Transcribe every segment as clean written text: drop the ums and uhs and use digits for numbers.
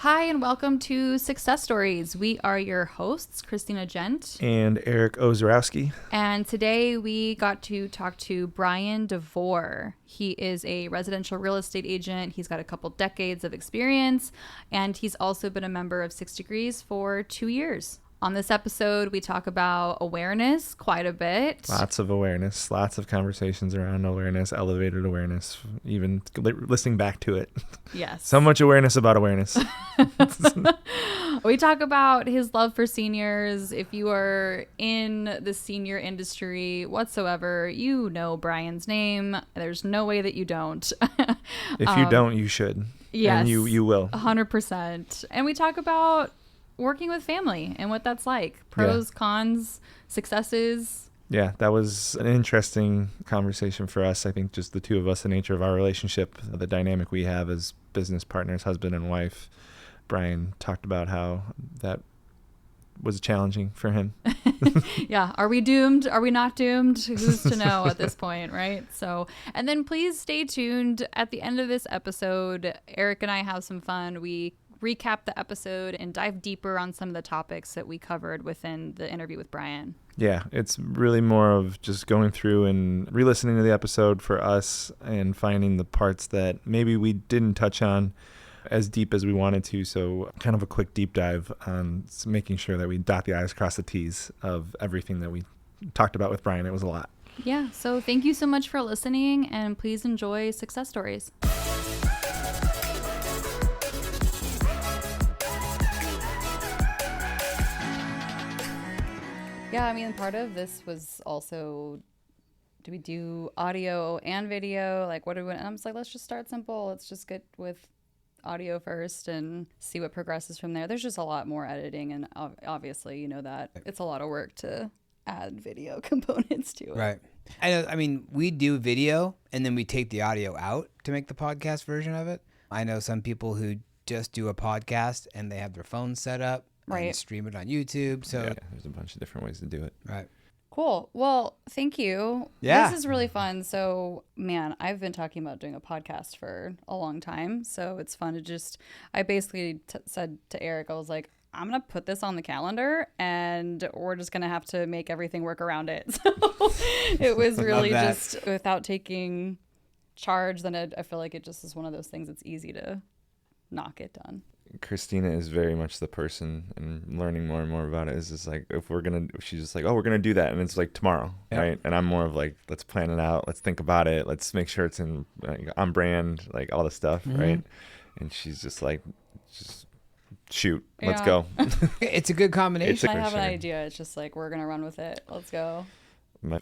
Hi, and welcome to Sixcess Stories. We are your hosts, Christina Gent. And Eric Ozarowski. And today we got to talk to Bryan Devore. He is a residential real estate agent. He's got a couple decades of experience, and he's also been a member of 6 Degrees for 2 years. On this episode, we talk about awareness quite a bit. Lots of awareness, lots of conversations around awareness, elevated awareness, even listening back to it. Yes. So much awareness about awareness. We talk about his love for seniors. If you are in the senior industry whatsoever, you know Bryan's name. There's no way that you don't. If you don't, you should. Yes. And you will. 100%. And we talk about working with family and what that's like. Pros, cons, successes. Yeah, that was an interesting conversation for us. I think just the two of us, the nature of our relationship, the dynamic we have as business partners, husband and wife. Bryan talked about how that was challenging for him. Yeah. Are we doomed? Are we not doomed? Who's to know at this point, right? So, and then please stay tuned. At the end of this episode, Eric and I have some fun. We recap the episode and dive deeper on some of the topics that we covered within the interview with Bryan. Yeah, it's really more of just going through and re-listening to the episode for us and finding the parts that maybe we didn't touch on as deep as we wanted to. So kind of a quick deep dive on making sure that we dot the I's, cross the T's of everything that we talked about with Bryan. It was a lot. Yeah, so thank you so much for listening, and please enjoy Sixcess Stories. Yeah, I mean, part of this was also, do we do audio and video? Like, what do we, and I'm just like, let's just start simple. Let's just get with audio first and see what progresses from there. There's just a lot more editing, and obviously, you know that it's a lot of work to add video components to it. Right. I mean, we do video and then we take the audio out to make the podcast version of it. I know some people who just do a podcast and they have their phone set up. Right. And stream it on YouTube. So yeah, there's a bunch of different ways to do it. Right. Cool. Well, thank you. Yeah. This is really fun. So, man, I've been talking about doing a podcast for a long time. So it's fun to just, I basically said to Eric, I was like, I'm going to put this on the calendar and we're just going to have to make everything work around it. So it was really just without taking charge. Then I feel like it just is one of those things that's easy to not get done. Christina is very much the person, and learning more and more about it is just like, she's just like, oh, we're going to do that. And it's like tomorrow. Yeah. Right. And I'm more of like, let's plan it out. Let's think about it. Let's make sure it's on brand, like all the stuff. Mm-hmm. Right. And she's just like, just shoot, let's go. It's a good combination. I have an idea. It's just like, we're going to run with it. Let's go.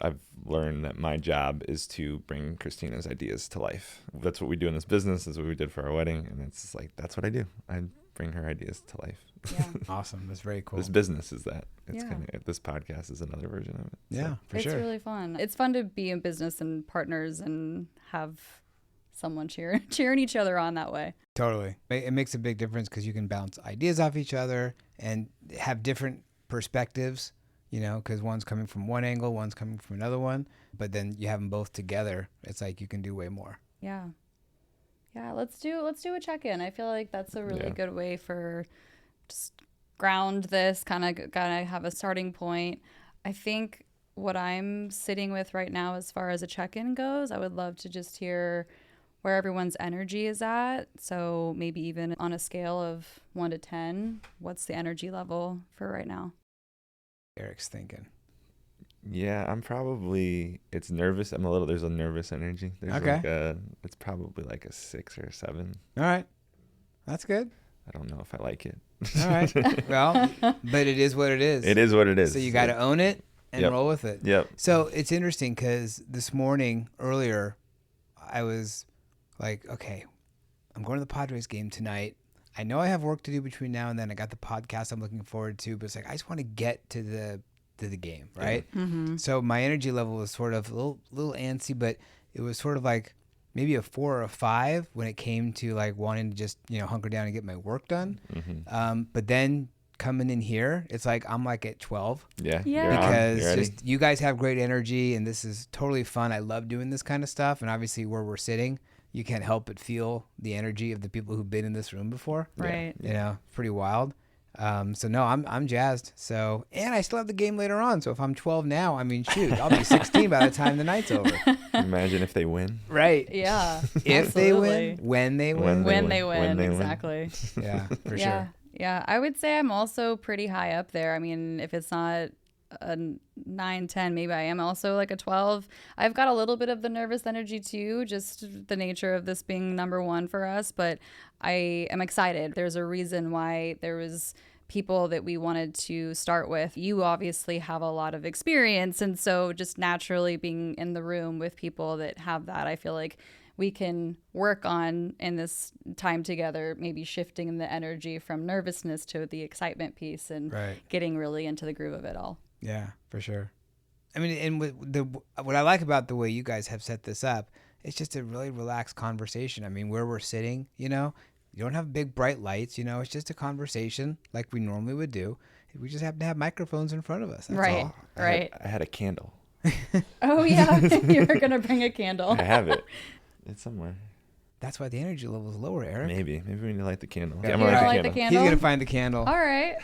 I've learned that my job is to bring Christina's ideas to life. That's what we do in this business. That's what we did for our wedding. And it's just like, that's what I do. I bring her ideas to life. Yeah. Awesome. That's very cool. This business is that. It's kind of, this podcast is another version of it. Yeah, for sure. It's really fun. It's fun to be in business and partners and have someone cheering each other on that way. Totally. It makes a big difference because you can bounce ideas off each other and have different perspectives. You know, because one's coming from one angle, one's coming from another one, but then you have them both together. It's like you can do way more. Yeah. Yeah, let's do a check-in. I feel like that's a really good way for just ground this, kind of have a starting point. I think what I'm sitting with right now as far as a check-in goes, I would love to just hear where everyone's energy is at. So maybe even on a scale of 1 to 10, what's the energy level for right now? Eric's thinking. Yeah, it's nervous. There's a nervous energy. There's okay. It's probably like a 6 or a 7. All right. That's good. I don't know if I like it. All right. Well, but it is what it is. It is what it is. So you got to own it and roll with it. Yep. So it's interesting because this morning earlier, I was like, okay, I'm going to the Padres game tonight. I know I have work to do between now and then. I got the podcast I'm looking forward to, but it's like I just want to get to the game, right? Mm-hmm. So my energy level was sort of a little antsy, but it was sort of like maybe a 4 or a 5 when it came to like wanting to just hunker down and get my work done. Mm-hmm. But then coming in here, it's like I'm like at 12. Yeah. Because just you guys have great energy, and this is totally fun. I love doing this kind of stuff, and obviously where we're sitting you can't help but feel the energy of the people who've been in this room before. Right. You know, pretty wild. So no, I'm jazzed. So, and I still have the game later on. So if I'm 12 now, I mean, shoot, I'll be 16 by the time the night's over. Imagine if they win. Right. Yeah. If they win, when they win. When they win, exactly. Yeah, for sure. Yeah, I would say I'm also pretty high up there. I mean, if it's not a 9, 10, maybe I am also like a 12. I've got a little bit of the nervous energy too, just the nature of this being number one for us, but I am excited. There's a reason why there was people that we wanted to start with. You obviously have a lot of experience, and so just naturally being in the room with people that have that, I feel like we can work on in this time together, maybe shifting the energy from nervousness to the excitement piece and getting really into the groove of it all. Yeah, for sure. I mean, and what I like about the way you guys have set this up, it's just a really relaxed conversation. I mean, where we're sitting, you know, you don't have big bright lights, you know, it's just a conversation like we normally would do. We just happen to have microphones in front of us. That's all. Right. I had a candle. Oh, yeah. You were going to bring a candle. I have it. It's somewhere. That's why the energy level is lower, Eric. Maybe we need to light the candle. Yeah. I'm You're gonna gonna light light the candle? He's going to find the candle. All right.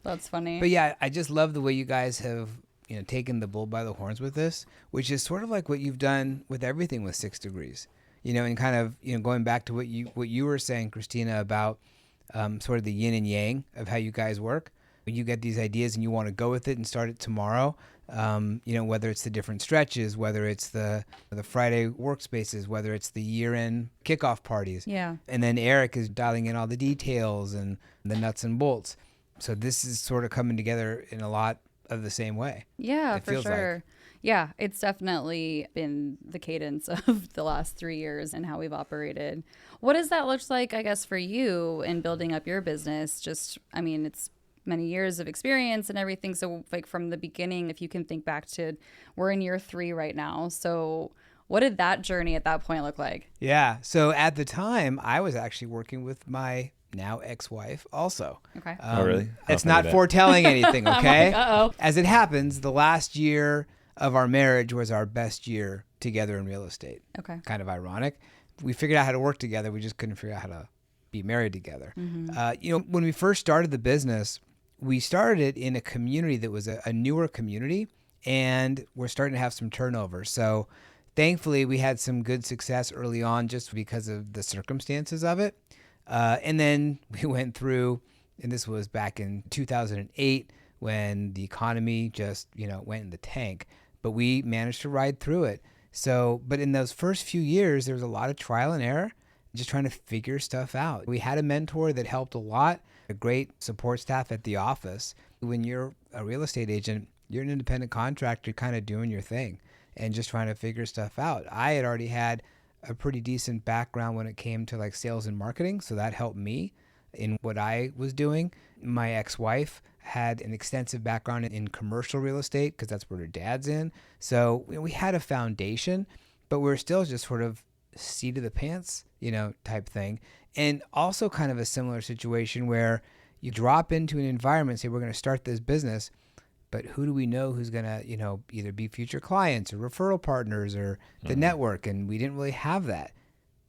That's funny. But yeah, I just love the way you guys have, you know, taken the bull by the horns with this, which is sort of like what you've done with everything with 6 Degrees. You know, and kind of, you know, going back to what you were saying, Christina, about sort of the yin and yang of how you guys work. When you get these ideas and you want to go with it and start it tomorrow, you know, whether it's the different stretches, whether it's the Friday workspaces, whether it's the year-end kickoff parties. Yeah. And then Eric is dialing in all the details and the nuts and bolts. So this is sort of coming together in a lot of the same way. Yeah, for sure. Yeah, it's definitely been the cadence of the last 3 years and how we've operated. What does that look like, I guess, for you in building up your business? Just, I mean, it's many years of experience and everything. So like from the beginning, if you can think back to, we're in year 3 right now. So what did that journey at that point look like? Yeah. So at the time, I was actually working with my now ex-wife also. Okay. Oh, really? It's not foretelling anything, okay? Like, uh-oh. As it happens, the last year of our marriage was our best year together in real estate. Okay. Kind of ironic. We figured out how to work together. We just couldn't figure out how to be married together. Mm-hmm. You know, when we first started the business, we started it in a community that was a newer community, and we're starting to have some turnover. So thankfully, we had some good success early on just because of the circumstances of it. And then we went through, and this was back in 2008 when the economy just, you know, went in the tank. But we managed to ride through it. So, but in those first few years, there was a lot of trial and error, just trying to figure stuff out. We had a mentor that helped a lot, a great support staff at the office. When you're a real estate agent, you're an independent contractor kind of doing your thing and just trying to figure stuff out. I had already had a pretty decent background when it came to like sales and marketing, so that helped me in what I was doing. My ex-wife had an extensive background in commercial real estate because that's where her dad's in. So we had a foundation, but we were still just sort of seat of the pants, you know, type thing. And also kind of a similar situation where you drop into an environment and say, we're going to start this business, but who do we know who's going to, you know, either be future clients or referral partners or the network? And we didn't really have that.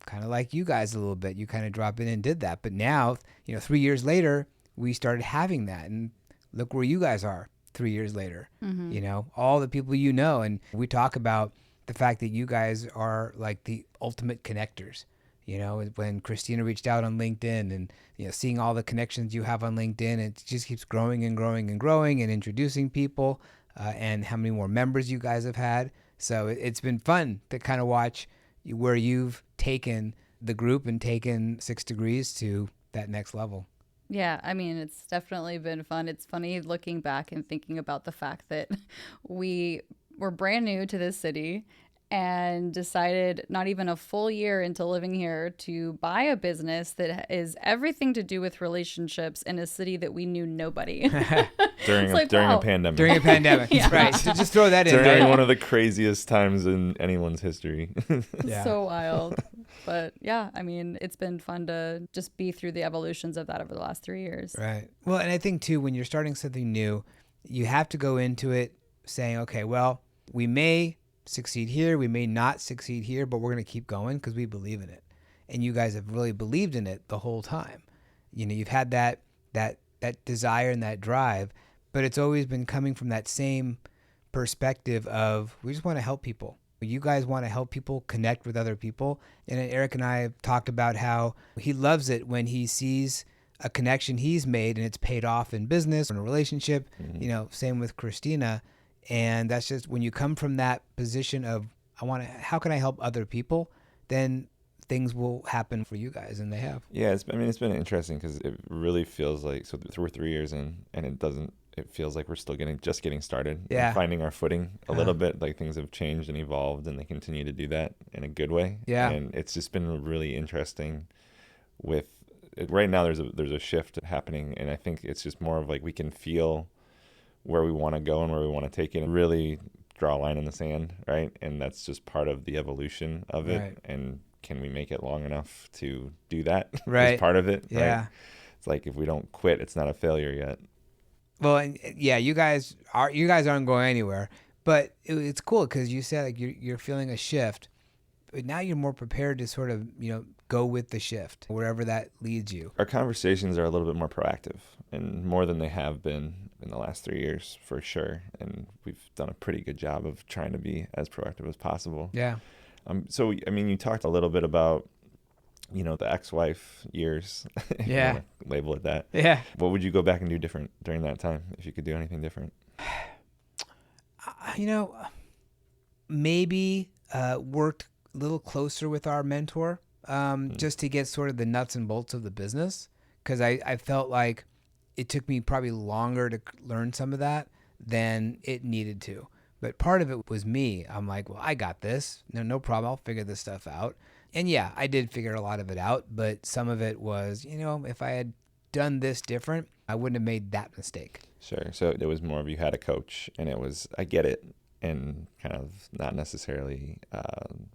Kind of like you guys a little bit. You kind of drop in and did that. But now, you know, 3 years later, we started having that. And look where you guys are 3 years later. Mm-hmm. You know, all the people you know. And we talk about the fact that you guys are like the ultimate connectors. You know, when Christina reached out on LinkedIn and, you know, seeing all the connections you have on LinkedIn, it just keeps growing and growing and growing and introducing people and how many more members you guys have had. So it's been fun to kind of watch where you've taken the group and taken 6 Degrees to that next level. Yeah, I mean, it's definitely been fun. It's funny looking back and thinking about the fact that we were brand new to this city and decided not even a full year into living here to buy a business that is everything to do with relationships in a city that we knew nobody. during a pandemic. During a pandemic, Yeah. right. So just throw that in there. During one of the craziest times in anyone's history. Yeah. So wild. But yeah, I mean, it's been fun to just be through the evolutions of that over the last 3 years. Right. Well, and I think too, when you're starting something new, you have to go into it saying, okay, well, we may succeed here. We may not succeed here, but we're going to keep going because we believe in it. And you guys have really believed in it the whole time. You've had that desire and that drive, but it's always been coming from that same perspective of we just want to help people. You guys want to help people connect with other people. And Eric and I have talked about how he loves it when he sees a connection he's made and it's paid off in business or in a relationship. Same with Christina. And that's just when you come from that position of how can I help other people, then things will happen for you guys, and they have. Yeah, it's been interesting because it really feels like, so we're 3 years in, and it feels like we're still just getting started. Yeah. And finding our footing a little bit. Like things have changed and evolved, and they continue to do that in a good way. Yeah. And it's just been really interesting right now there's a shift happening, and I think it's just more of like we can feel where we want to go and where we want to take it and really draw a line in the sand, right? And that's just part of the evolution of it. Right. And can we make it long enough to do that? Right. Is part of it. Yeah. Right? It's like if we don't quit, it's not a failure yet. Well, and yeah, you guys aren't going anywhere, but it's cool because you said like you're feeling a shift, but now you're more prepared to sort of go with the shift wherever that leads you. Our conversations are a little bit more proactive and more than they have been in the last 3 years for sure, and we've done a pretty good job of trying to be as proactive as possible. Yeah. So I mean, you talked a little bit about the ex-wife years. If you Yeah. wanna label it that. Yeah. What would you go back and do different during that time if you could do anything different? Maybe worked a little closer with our mentor, just to get sort of the nuts and bolts of the business, because I felt like it took me probably longer to learn some of that than it needed to. But part of it was me. I'm like, well, I got this. No problem. I'll figure this stuff out. And yeah, I did figure a lot of it out, but some of it was, if I had done this different, I wouldn't have made that mistake. Sure. So it was more of you had a coach, and it was, I get it, and kind of not necessarily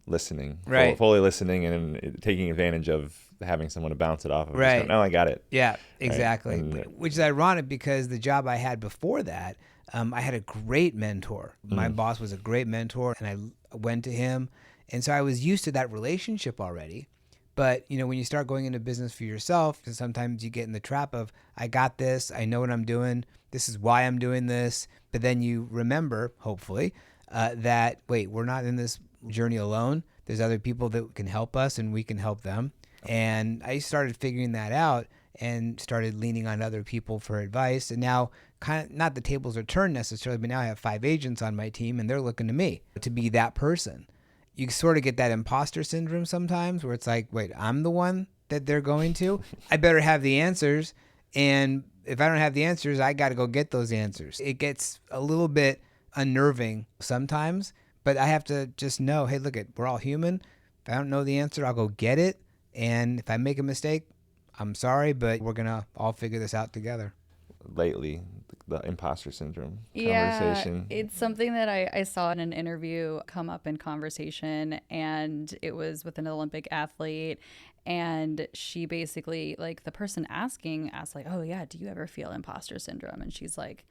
listening, right? Fully listening and taking advantage of having someone to bounce it off of. Right. No, I got it. Yeah, exactly. Right. Which is ironic because the job I had before that, I had a great mentor. My boss was a great mentor, and I went to him. And so I was used to that relationship already. But, when you start going into business for yourself, sometimes you get in the trap of, I got this, I know what I'm doing, this is why I'm doing this. But then you remember, hopefully, that, wait, we're not in this journey alone. There's other people that can help us, and we can help them. And I started figuring that out and started leaning on other people for advice. And now, kind of, not the tables are turned necessarily, but now I have 5 agents on my team, and they're looking to me to be that person. You sort of get that imposter syndrome sometimes where it's like, wait, I'm the one that they're going to. I better have the answers. And if I don't have the answers, I got to go get those answers. It gets a little bit unnerving sometimes, but I have to just know, hey, look, we're all human. If I don't know the answer, I'll go get it. And if I make a mistake, I'm sorry, but we're going to all figure this out together. Lately, the imposter syndrome Yeah, conversation. it's something that I saw in an interview come up in conversation, and it was with an Olympic athlete. And she basically, like, the person asked like, oh yeah, do you ever feel imposter syndrome? And she's like,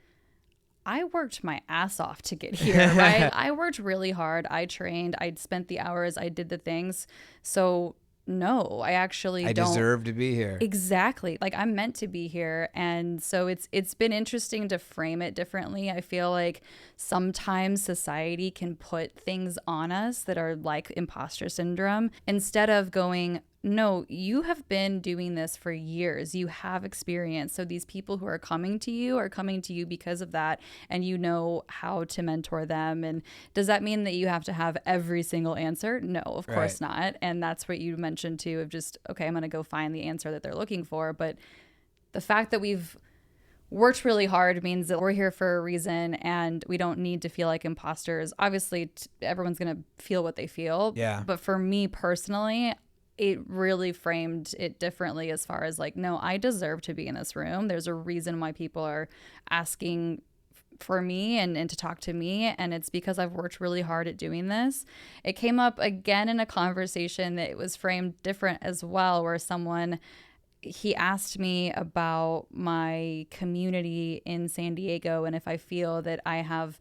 I worked my ass off to get here, right? I worked really hard. I trained. I spent the hours. I did the things. So no, I actually don't. I deserve to be here. Exactly. Like, I'm meant to be here. And so it's been interesting to frame it differently. I feel like sometimes society can put things on us that are like imposter syndrome instead of going, no, you have been doing this for years. You have experience. So these people who are coming to you because of that, and you know how to mentor them. And does that mean that you have to have every single answer? No, of course not. And that's what you mentioned too, of just, okay, I'm going to go find the answer that they're looking for. But the fact that we've worked really hard means that we're here for a reason, and we don't need to feel like imposters. Obviously, everyone's going to feel what they feel. Yeah. But for me personally, it really framed it differently as far as like, no, I deserve to be in this room. There's a reason why people are asking for me and to talk to me. And it's because I've worked really hard at doing this. It came up again in a conversation that it was framed different as well, where he asked me about my community in San Diego and if I feel that I have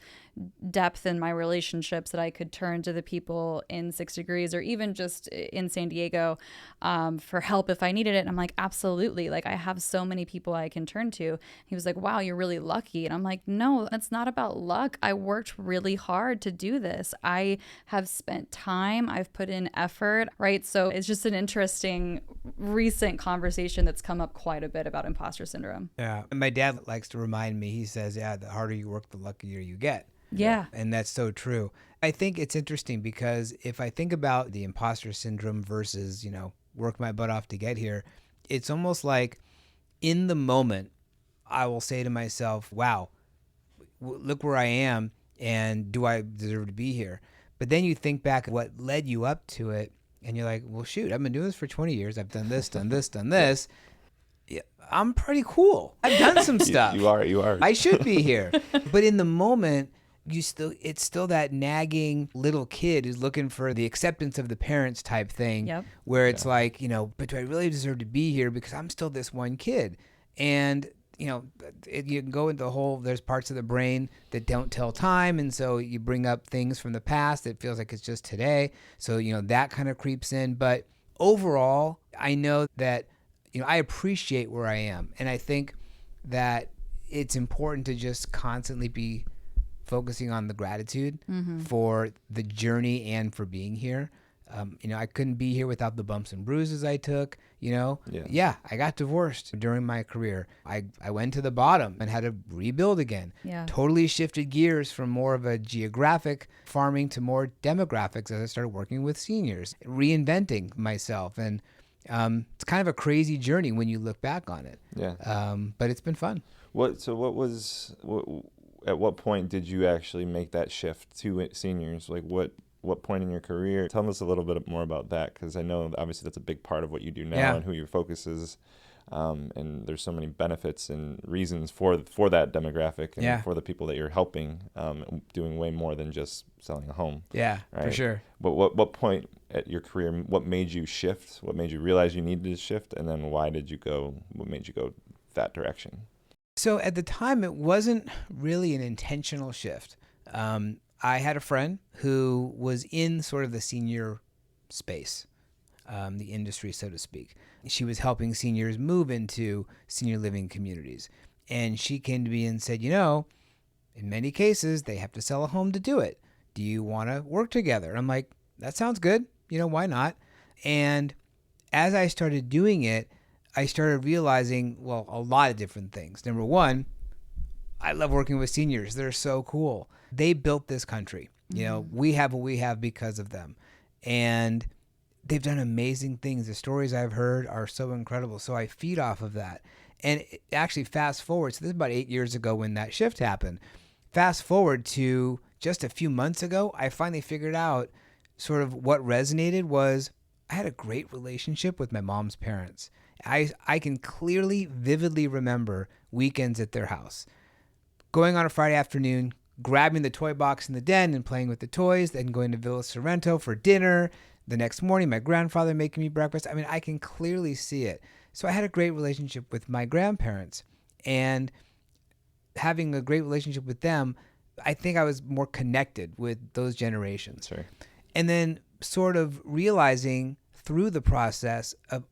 depth in my relationships that I could turn to the people in 6 Degrees or even just in San Diego for help if I needed it. And I'm like, absolutely. Like, I have so many people I can turn to. He was like, wow, you're really lucky. And I'm like, no, it's not about luck. I worked really hard to do this. I have spent time, I've put in effort, right? So it's just an interesting recent conversation that's come up quite a bit about imposter syndrome. Yeah. And my dad likes to remind me, he says, yeah, the harder you work, the luckier you get. Yeah. And that's so true. I think it's interesting because if I think about the imposter syndrome versus, work my butt off to get here, it's almost like in the moment, I will say to myself, wow, look where I am, and do I deserve to be here? But then you think back what led you up to it, and you're like, well, shoot, I've been doing this for 20 years. I've done this, done this, done this. Yeah, I'm pretty cool. I've done some stuff. You are. I should be here. But in the moment, it's still that nagging little kid who's looking for the acceptance of the parents type thing. Yep. Where it's like, but do I really deserve to be here because I'm still this one kid? And you can go into the whole, there's parts of the brain that don't tell time. And so you bring up things from the past that feels like it's just today. So, that kind of creeps in. But overall, I know that, I appreciate where I am. And I think that it's important to just constantly be focusing on the gratitude for the journey and for being here. I couldn't be here without the bumps and bruises I took, Yeah, I got divorced during my career. I went to the bottom and had to rebuild again. Yeah. Totally shifted gears from more of a geographic farming to more demographics as I started working with seniors, reinventing myself. And it's kind of a crazy journey when you look back on it. Yeah. But it's been fun. At what point did you actually make that shift to seniors? Like what point in your career? Tell us a little bit more about that, because I know obviously that's a big part of what you do now and who your focus is. And there's so many benefits and reasons for that demographic and for the people that you're helping, doing way more than just selling a home. Yeah, right? For sure. But what point at your career, what made you shift? What made you realize you needed to shift? And then what made you go that direction? So at the time, it wasn't really an intentional shift. I had a friend who was in sort of the senior space, the industry, so to speak. She was helping seniors move into senior living communities. And she came to me and said, in many cases, they have to sell a home to do it. Do you want to work together? And I'm like, that sounds good. Why not? And as I started doing it, I started realizing, a lot of different things. Number one, I love working with seniors. They're so cool. They built this country. We have what we have because of them. And they've done amazing things. The stories I've heard are so incredible. So I feed off of that. And actually fast forward, so this is about 8 years ago when that shift happened. Fast forward to just a few months ago, I finally figured out sort of what resonated was I had a great relationship with my mom's parents. I can clearly, vividly remember weekends at their house. Going on a Friday afternoon, grabbing the toy box in the den and playing with the toys, then going to Villa Sorrento for dinner. The next morning, my grandfather making me breakfast. I mean, I can clearly see it. So I had a great relationship with my grandparents. And having a great relationship with them, I think I was more connected with those generations. Sure. And then sort of realizing through the process of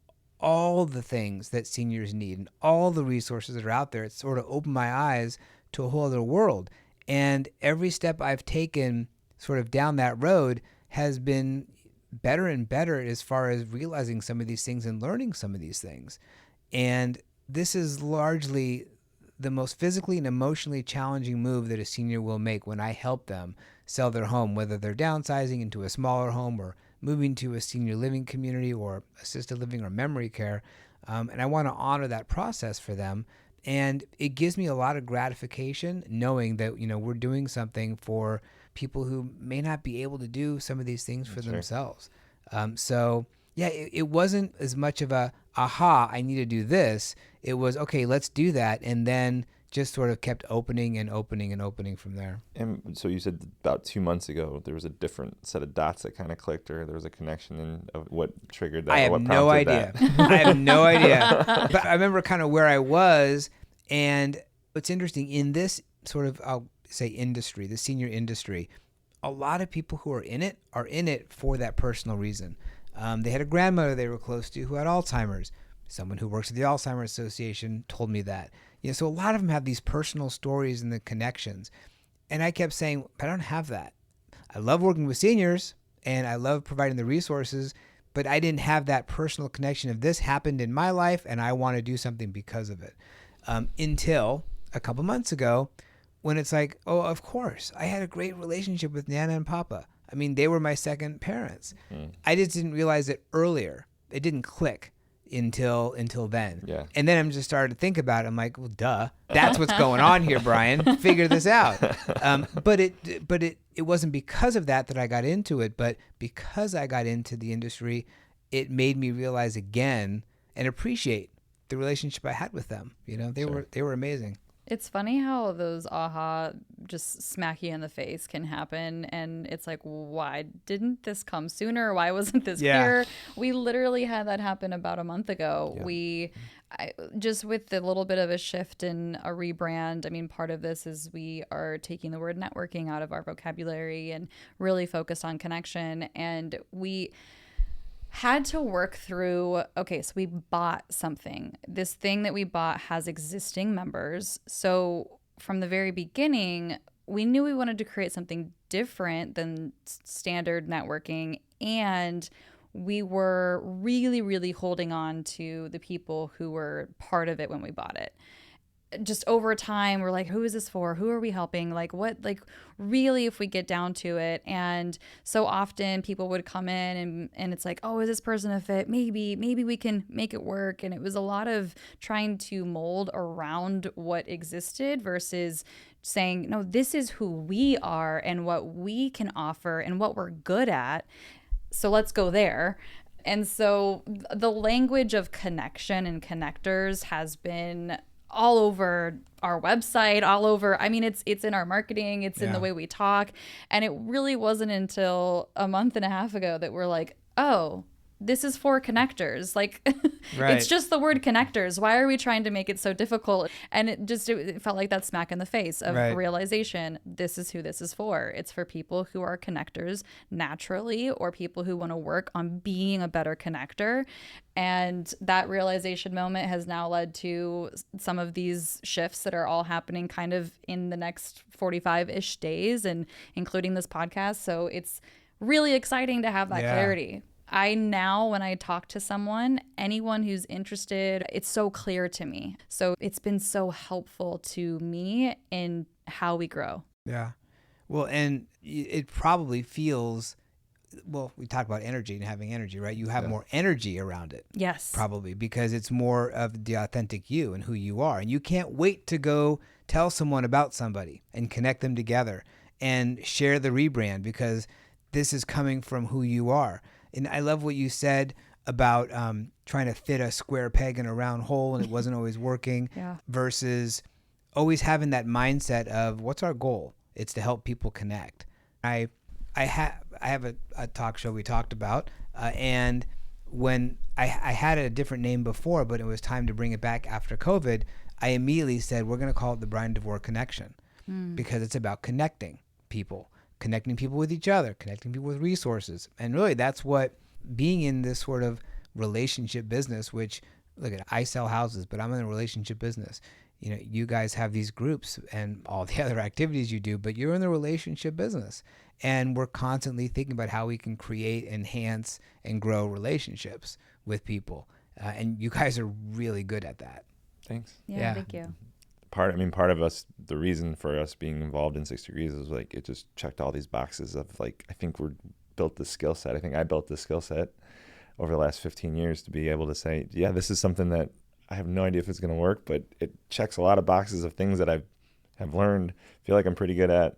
all the things that seniors need and all the resources that are out there, it sort of opened my eyes to a whole other world. And every step I've taken sort of down that road has been better and better as far as realizing some of these things and learning some of these things. And this is largely the most physically and emotionally challenging move that a senior will make when I help them sell their home, whether they're downsizing into a smaller home or moving to a senior living community or assisted living or memory care. And I want to honor that process for them. And it gives me a lot of gratification knowing that, we're doing something for people who may not be able to do some of these things for themselves. So yeah, it wasn't as much of a, aha, I need to do this. It was, okay, let's do that. And then just sort of kept opening and opening and opening from there. And so you said about 2 months ago, there was a different set of dots that kind of clicked, or there was a connection of what triggered that. I have what no idea. I have no idea. But I remember kind of where I was. And what's interesting in this sort of, I'll say industry, the senior industry, a lot of people who are in it for that personal reason. They had a grandmother they were close to who had Alzheimer's. Someone who works at the Alzheimer's Association told me that. So a lot of them have these personal stories and the connections. And I kept saying, I don't have that. I love working with seniors and I love providing the resources, but I didn't have that personal connection of this happened in my life and I want to do something because of it. Until a couple months ago when it's like, oh, of course, I had a great relationship with Nana and Papa. I mean, they were my second parents. I just didn't realize it earlier. It didn't click until then. Yeah. And then I'm just started to think about it. I'm like, well, duh. That's what's going on here, Bryan. Figure this out. But it wasn't because of that I got into it, but because I got into the industry, it made me realize again and appreciate the relationship I had with them. They were amazing. It's funny how those aha just smack you in the face can happen. And it's like, why didn't this come sooner? Why wasn't this clear? We literally had that happen about a month ago. Yeah. Just with a little bit of a shift in a rebrand, I mean, part of this is we are taking the word networking out of our vocabulary and really focused on connection. And we had to work through, okay, so we bought something. This thing that we bought has existing members. So from the very beginning, we knew we wanted to create something different than standard networking. And we were really, really holding on to the people who were part of it when we bought it. Just over time, we're like, who is this for? Who are we helping? Like what, like really, if we get down to it. And so often people would come in and it's like, oh, is this person a fit? Maybe we can make it work. And it was a lot of trying to mold around what existed versus saying, no, this is who we are and what we can offer and what we're good at. So let's go there. And so the language of connection and connectors has been all over our website, all over. I mean, it's in our marketing, it's in the way we talk. And it really wasn't until a month and a half ago that we're like, oh, this is for connectors. Like, right. It's just the word connectors. Why are we trying to make it so difficult? And it felt like that smack in the face of realization. This is who this is for. It's for people who are connectors naturally or people who want to work on being a better connector. And that realization moment has now led to some of these shifts that are all happening kind of in the next 45-ish days and including this podcast. So it's really exciting to have that clarity. I now, when I talk to someone, anyone who's interested, it's so clear to me. So it's been so helpful to me in how we grow. Yeah. Well, and it probably feels, well, we talk about energy and having energy, right? You have more energy around it. Yes. Probably because it's more of the authentic you and who you are. And you can't wait to go tell someone about somebody and connect them together and share the rebrand because this is coming from who you are. And I love what you said about trying to fit a square peg in a round hole and it wasn't always working versus always having that mindset of what's our goal? It's to help people connect. I have a talk show we talked about and when I had a different name before, but it was time to bring it back after COVID, I immediately said, we're going to call it the Bryan Devore Connection because it's about connecting people with each other, connecting people with resources. And really that's what being in this sort of relationship business, which look at, I sell houses, but I'm in a relationship business. You know, you guys have these groups and all the other activities you do, but you're in the relationship business. And we're constantly thinking about how we can create, enhance, and grow relationships with people. And you guys are really good at that. Thanks. Yeah. Thank you. Part of us, the reason for us being involved in 6 Degrees is like it just checked all these boxes of like, I think we're built this skill set. I think I built this skill set over the last 15 years to be able to say, yeah, this is something that I have no idea if it's going to work, but it checks a lot of boxes of things that I have learned, feel like I'm pretty good at,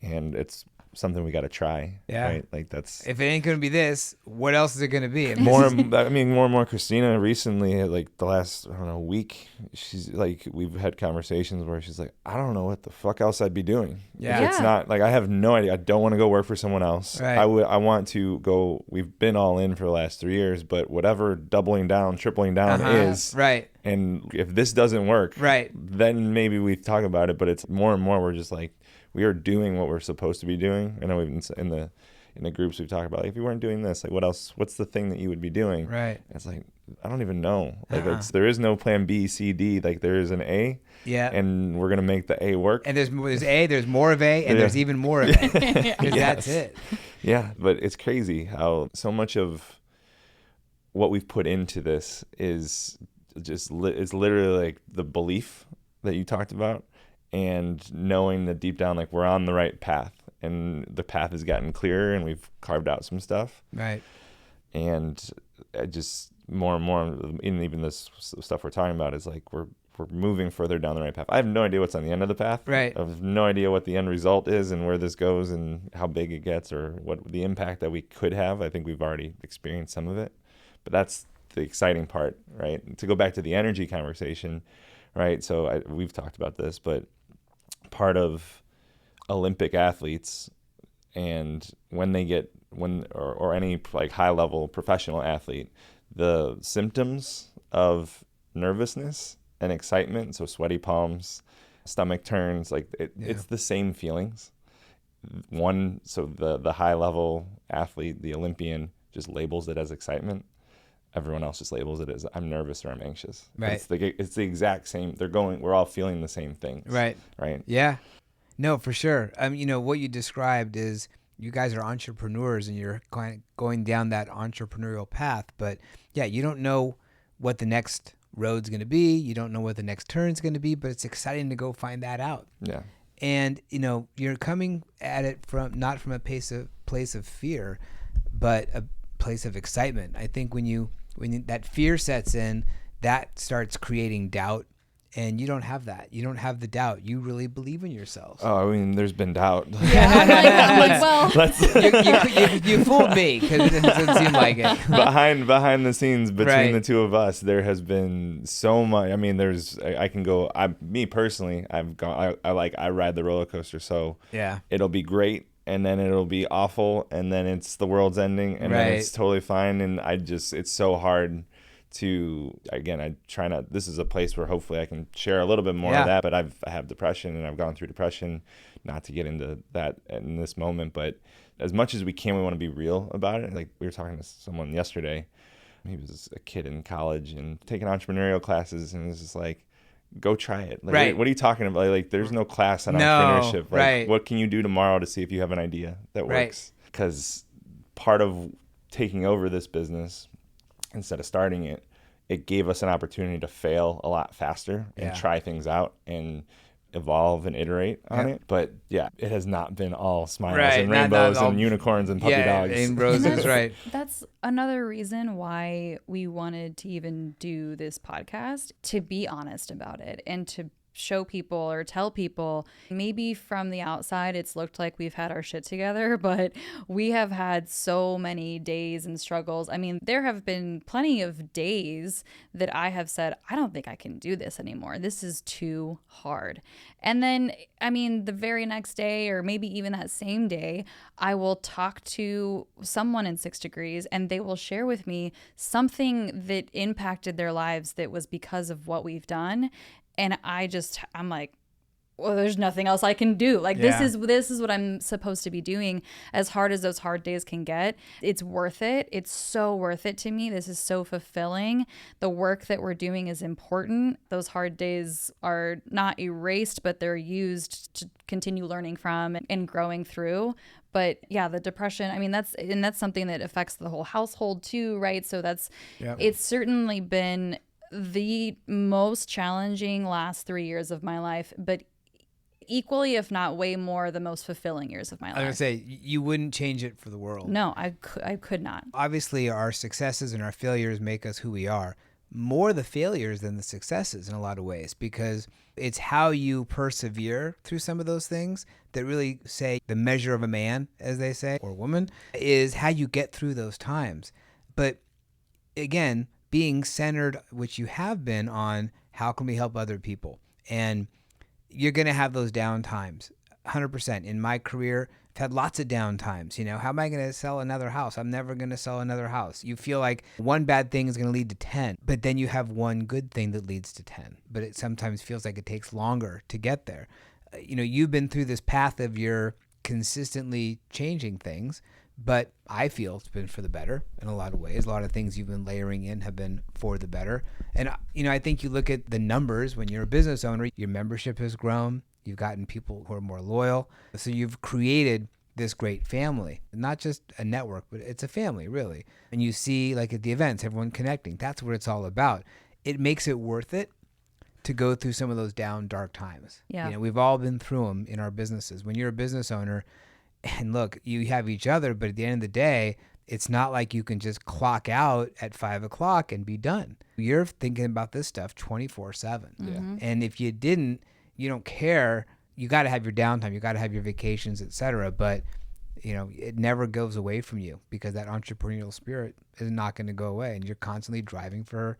and it's something we got to try. Yeah. Right? Like that's, if it ain't going to be this, what else is it going to be? more and more Christina recently, like the last, I don't know, week, she's like, we've had conversations where she's like, I don't know what the fuck else I'd be doing. Yeah. If it's not like, I have no idea. I don't want to go work for someone else. Right. I want to go, we've been all in for the last 3 years, but whatever doubling down, tripling down is. Right. And if this doesn't work, right, then maybe we talk about it, but it's more and more, we're just like, we are doing what we're supposed to be doing. I know we've been in the groups we've talked about, like, if you weren't doing this, like, what else, what's the thing that you would be doing? Right. And it's like, I don't even know. Like, there is no plan B, C, D. Like, there is an A. Yeah. And we're going to make the A work. And there's A, there's more of A, and there's even more of A. Because that's it. Yeah. But it's crazy how so much of what we've put into this is just, it's literally like the belief that you talked about, and knowing that deep down, like, we're on the right path. And the path has gotten clearer, and we've carved out some stuff. Right. And I just more and more, in even this stuff we're talking about, is like we're moving further down the right path. I have no idea what's on the end of the path. Right. I have no idea what the end result is and where this goes and how big it gets or what the impact that we could have. I think we've already experienced some of it. But that's the exciting part, right? To go back to the energy conversation, right? So we've talked about this, but part of Olympic athletes, and when they get or any like high level professional athlete, the symptoms of nervousness and excitement, so sweaty palms, stomach turns, like it's the same feelings. So the high level athlete, the Olympian, just labels it as excitement. Everyone else just labels it as I'm nervous or I'm anxious. Right. It's the exact same. We're all feeling the same things. Right. Right. Yeah. No, for sure. What you described is you guys are entrepreneurs and you're going down that entrepreneurial path. But yeah, you don't know what the next road's going to be. You don't know what the next turn's going to be, but it's exciting to go find that out. Yeah. And, you're coming at it not from a place of fear, but a place of excitement. I think when that fear sets in, that starts creating doubt. And you don't have that. You don't have the doubt. You really believe in yourselves. Oh, I mean, there's been doubt. Yeah, I'm like, you fooled me because it doesn't seem like it. Behind the scenes between the two of us, there has been so much. I mean, me personally, I ride the roller coaster. So yeah, it'll be great, and then it'll be awful, and then it's the world's ending, and then it's totally fine. And it's so hard to, again, I try not, this is a place where hopefully I can share a little bit more of that, but I have depression and I've gone through depression, not to get into that in this moment, but as much as we can, we want to be real about it. Like we were talking to someone yesterday, he was a kid in college and taking entrepreneurial classes, and it was just like, go try it. Like, what are you talking about? Like, there's no class on entrepreneurship. Like, what can you do tomorrow to see if you have an idea that works? Because part of taking over this business, instead of starting it, it gave us an opportunity to fail a lot faster and try things out and evolve and iterate on it. But yeah, it has not been all smiles and rainbows and unicorns and puppy dogs. And roses, right. That's another reason why we wanted to even do this podcast, to be honest about it and to show people or tell people. Maybe from the outside it's looked like we've had our shit together, but we have had so many days and struggles. I mean, there have been plenty of days that I have said, I don't think I can do this anymore. This is too hard. And then, I mean, the very next day, or maybe even that same day, I will talk to someone in 6 Degrees and they will share with me something that impacted their lives that was because of what we've done. And I'm like, well, there's nothing else I can do. Like, this is what I'm supposed to be doing. As hard as those hard days can get, it's worth it. It's so worth it to me. This is so fulfilling. The work that we're doing is important. Those hard days are not erased, but they're used to continue learning from and growing through. But yeah, the depression, I mean, that's something that affects the whole household too, right? So it's certainly been the most challenging last 3 years of my life, but equally, if not way more, the most fulfilling years of my life. I was going to say, you wouldn't change it for the world. No, I could not. Obviously, our successes and our failures make us who we are. More the failures than the successes in a lot of ways, because it's how you persevere through some of those things that really say the measure of a man, as they say, or woman, is how you get through those times. But again, being centered, which you have been, on how can we help other people. And you're going to have those down times, 100%. In my career, I've had lots of down times. How am I going to sell another house? I'm never going to sell another house. You feel like one bad thing is going to lead to 10, but then you have one good thing that leads to 10. But it sometimes feels like it takes longer to get there. You've been through this path of your consistently changing things, but I feel it's been for the better in a lot of ways. A lot of things you've been layering in have been for the better. And, I think you look at the numbers when you're a business owner, your membership has grown. You've gotten people who are more loyal. So you've created this great family, not just a network, but it's a family, really. And you see, like at the events, everyone connecting. That's what it's all about. It makes it worth it to go through some of those down, dark times. Yeah. We've all been through them in our businesses. When you're a business owner, and look, you have each other, but at the end of the day, it's not like you can just clock out at 5 o'clock and be done. You're thinking about this stuff 24/7. Mm-hmm. And if you didn't, you don't care. You got to have your downtime. You got to have your vacations, etc. But it never goes away from you because that entrepreneurial spirit is not going to go away, and you're constantly driving for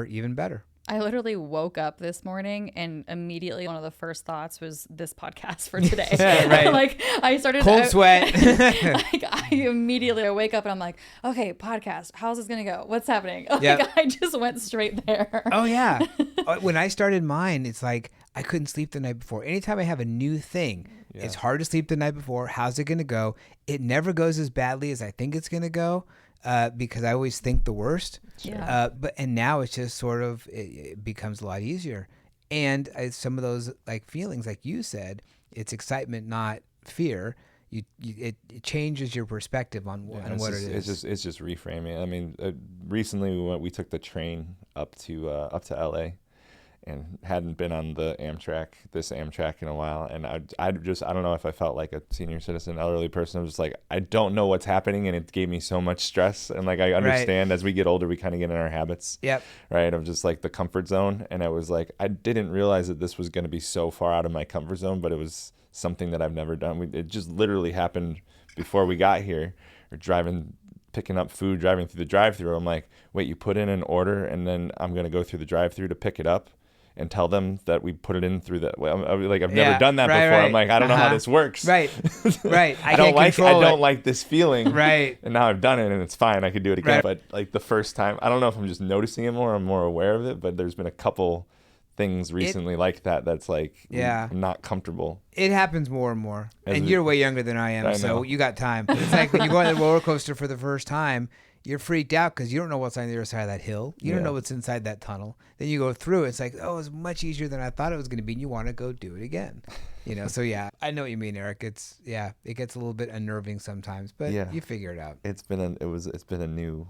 even better. I literally woke up this morning and immediately one of the first thoughts was this podcast for today. Right. Like I started cold sweat. Like I immediately wake up and I'm like, okay, podcast. How's this gonna go? What's happening? Like I just went straight there. Oh yeah. When I started mine, it's like I couldn't sleep the night before. Anytime I have a new thing, it's hard to sleep the night before. How's it gonna go? It never goes as badly as I think it's gonna go. Because I always think the worst. Yeah. And now it's just sort of, it becomes a lot easier. And some of those like feelings, like you said, it's excitement, not fear. It changes your perspective on what it is. It's just reframing. I mean, recently we took the train up to LA, and hadn't been on this Amtrak in a while. And I don't know if I felt like a senior citizen, elderly person. I was just like, I don't know what's happening. And it gave me so much stress. And like, I understand as we get older, we kind of get in our habits. Yep. Right. Of just like the comfort zone. And I was like, I didn't realize that this was going to be so far out of my comfort zone, but it was something that I've never done. It just literally happened before we got here, or picking up food, driving through the drive-thru. I'm like, wait, you put in an order and then I'm going to go through the drive-thru to pick it up and tell them that we put it in through that way. I've never done that before. Right. I'm like, I don't know how this works. Right. I don't like this feeling. Right. And now I've done it and it's fine. I could do it again. Right. But like the first time, I don't know if I'm just noticing it more. I'm more aware of it. But there's been a couple things recently like that. That's like, I'm not comfortable. It happens more and more. And you're way younger than I am, so you got time. It's like when you go on the roller coaster for the first time, you're freaked out because you don't know what's on the other side of that hill. You don't know what's inside that tunnel. Then you go through. It's like, it's much easier than I thought it was going to be. And you want to go do it again. So I know what you mean, Eric. It gets a little bit unnerving sometimes, but you figure it out. It's been a new,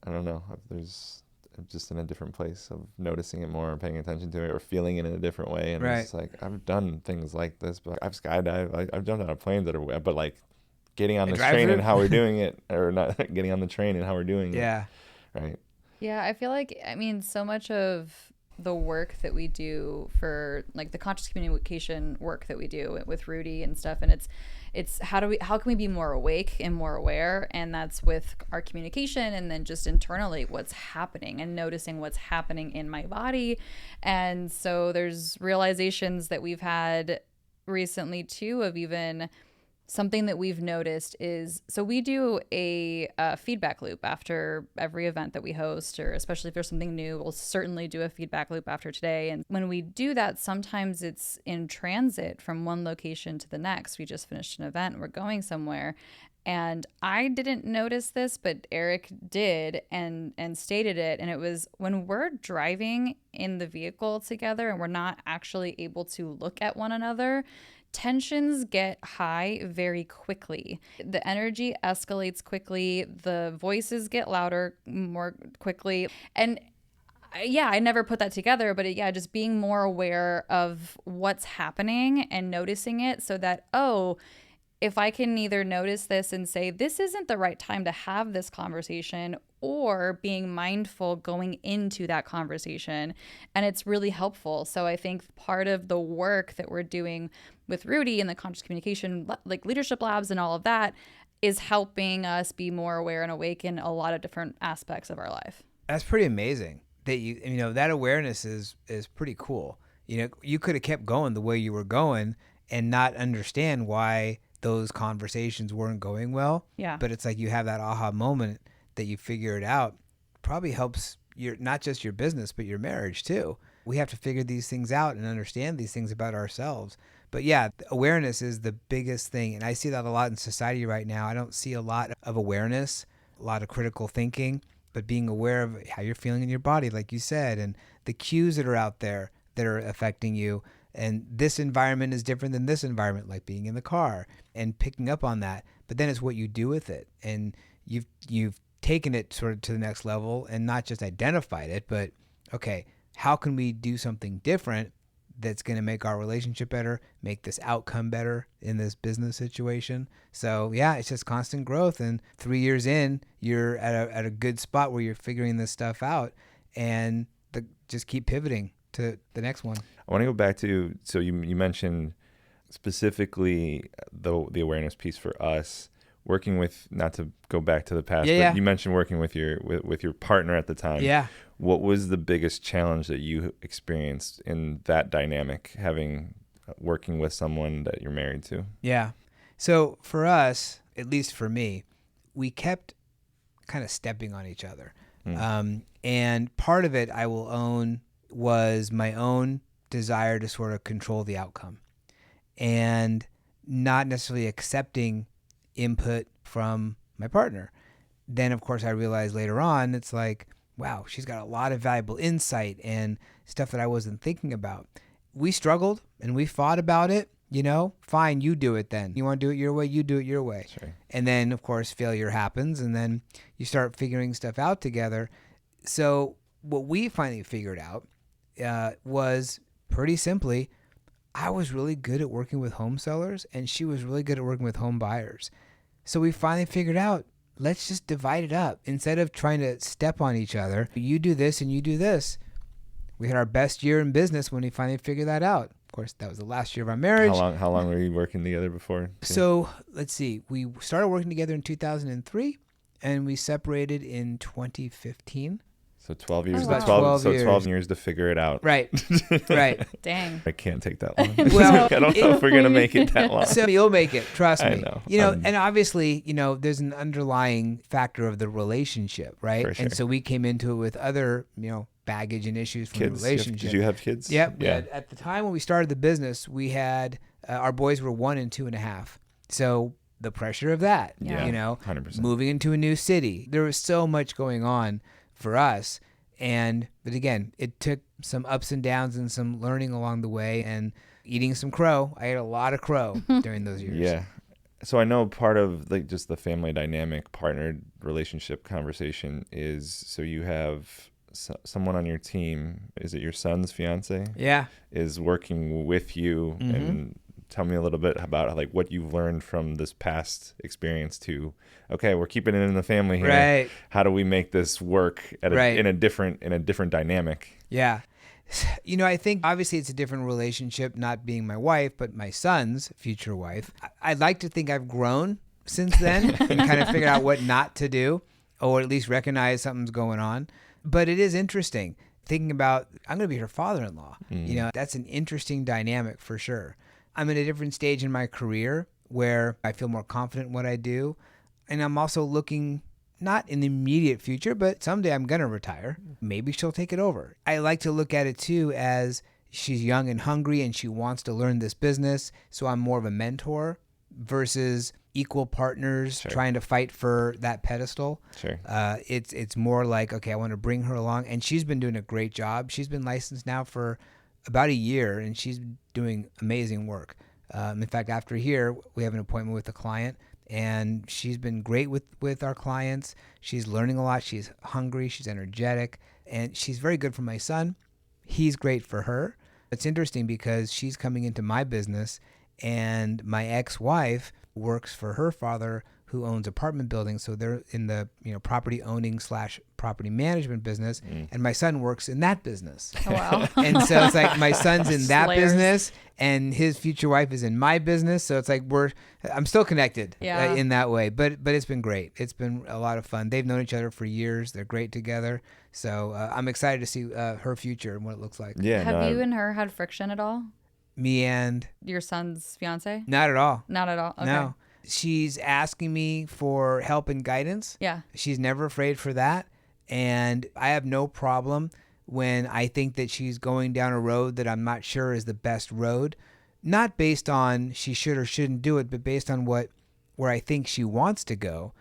I don't know. There's just in a different place of noticing it more and paying attention to it or feeling it in a different way. And it's like, I've done things like this, but I've skydived. I've jumped out of planes that are, but like, getting on the train and how we're doing it, or not getting on the train and how we're doing it. Yeah. Right. Yeah. I feel like, so much of the work that we do for like the conscious communication work that we do with Rudy and stuff. And it's how can we be more awake and more aware? And that's with our communication, and then just internally what's happening and noticing what's happening in my body. And so there's realizations that we've had recently too, of even something that we've noticed is, so we do a feedback loop after every event that we host, or especially if there's something new, we'll certainly do a feedback loop after today. And when we do that, sometimes it's in transit from one location to the next. We just finished an event, we're going somewhere. And I didn't notice this, but Eric did and stated it. And it was when we're driving in the vehicle together and we're not actually able to look at one another, tensions get high very quickly. The energy escalates quickly. The voices get louder more quickly. And I never put that together, but just being more aware of what's happening and noticing it, so that, if I can either notice this and say, this isn't the right time to have this conversation, or being mindful going into that conversation. And it's really helpful. So I think part of the work that we're doing with Rudy and the conscious communication, like leadership labs and all of that, is helping us be more aware and awake in a lot of different aspects of our life. That's pretty amazing. That that awareness is pretty cool. You could have kept going the way you were going and not understand why those conversations weren't going well. Yeah. But it's like you have that aha moment that you figure it out. Probably helps not just your business, but your marriage too. We have to figure these things out and understand these things about ourselves. But yeah, awareness is the biggest thing. And I see that a lot in society right now. I don't see a lot of awareness, a lot of critical thinking, but being aware of how you're feeling in your body, like you said, and the cues that are out there that are affecting you. And this environment is different than this environment, like being in the car and picking up on that. But then it's what you do with it. And you've taken it sort of to the next level and not just identified it, but okay, how can we do something different that's going to make our relationship better, make this outcome better in this business situation? So yeah, it's just constant growth. And 3 years in, you're at a good spot where you're figuring this stuff out, and just keep pivoting to the next one. I want to go back to, so you mentioned specifically the awareness piece for us, working with, not to go back to the past, but you mentioned working with your partner at the time. Yeah. What was the biggest challenge that you experienced in that dynamic, working with someone that you're married to? Yeah. So for us, at least for me, we kept kind of stepping on each other. And part of it, I will own, was my own desire to sort of control the outcome and not necessarily accepting input from my partner. Then, of course, I realized later on, it's like, wow, she's got a lot of valuable insight and stuff that I wasn't thinking about. We struggled and we fought about it. Fine, you do it then. You want to do it your way, you do it your way. Sure. And then, of course, failure happens, and then you start figuring stuff out together. So what we finally figured out was pretty simply, I was really good at working with home sellers, and she was really good at working with home buyers. So we finally figured out, let's just divide it up. Instead of trying to step on each other, you do this and you do this. We had our best year in business when we finally figured that out. Of course, that was the last year of our marriage. How long were you working together before? So let's see. We started working together in 2003, and we separated in 2015. So 12 years. Oh, wow. 12 years to figure it out. Right. Right. Dang. I can't take that long. Well, I don't know if we're going to make it that long. So you'll make it. Trust me. I know. And obviously, there's an underlying factor of the relationship, right? For sure. And so we came into it with other, baggage and issues from the relationship. Did you have kids? Yep. Yeah. At the time when we started the business, we had, our boys were 1 and 2.5. So the pressure of that, Yeah. 100%. moving into a new city, there was so much going on for us. But again, it took some ups and downs and some learning along the way and eating some crow. I ate a lot of crow during those years. Yeah. So I know part of just the family dynamic partner relationship conversation is, so you have someone on your team, is it your son's fiance? Yeah. Is working with you. Mm-hmm. And tell me a little bit about what you've learned from this past experience to, okay, we're keeping it in the family here. Right. How do we make this work in a different dynamic? Yeah. I think obviously it's a different relationship, not being my wife, but my son's future wife. I'd like to think I've grown since then and kind of figured out what not to do, or at least recognize something's going on. But it is interesting thinking about, I'm going to be her father-in-law. That's an interesting dynamic for sure. I'm at a different stage in my career where I feel more confident in what I do. And I'm also looking, not in the immediate future, but someday I'm going to retire. Maybe she'll take it over. I like to look at it too as she's young and hungry and she wants to learn this business. So I'm more of a mentor versus equal partners trying to fight for that pedestal. Sure. It's more like, okay, I want to bring her along. And she's been doing a great job. She's been licensed now for about a year, and she's doing amazing work. In fact, after here, we have an appointment with a client, and she's been great with our clients. She's learning a lot. She's hungry. She's energetic, and she's very good for my son. He's great for her. It's interesting because she's coming into my business, and my ex-wife works for her father, who owns apartment buildings. So they're in the property owning / property management business, and my son works in that business. Oh, wow. And so it's like my son's in that Slayers. business, and his future wife is in my business. So it's like I'm still connected in that way. But it's been great. It's been a lot of fun. They've known each other for years. They're great together. So I'm excited to see her future and what it looks like. Yeah. Have you and her had friction at all? Me and Your son's fiance? not at all. Not at all. Okay. No. She's asking me for help and guidance. Yeah. She's never afraid for that. And I have no problem when I think that she's going down a road that I'm not sure is the best road. not based on she should or shouldn't do it, but based on where I think she wants to go.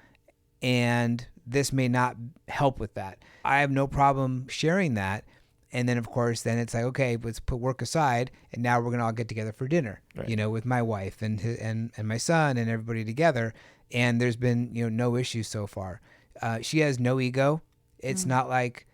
And this may not help with that. I have no problem sharing that. And then, of course, then it's like, okay, let's put work aside, and now we're going to all get together for dinner, Right. with my wife and my son and everybody together. And there's been, no issues so far. She has no ego. It's not like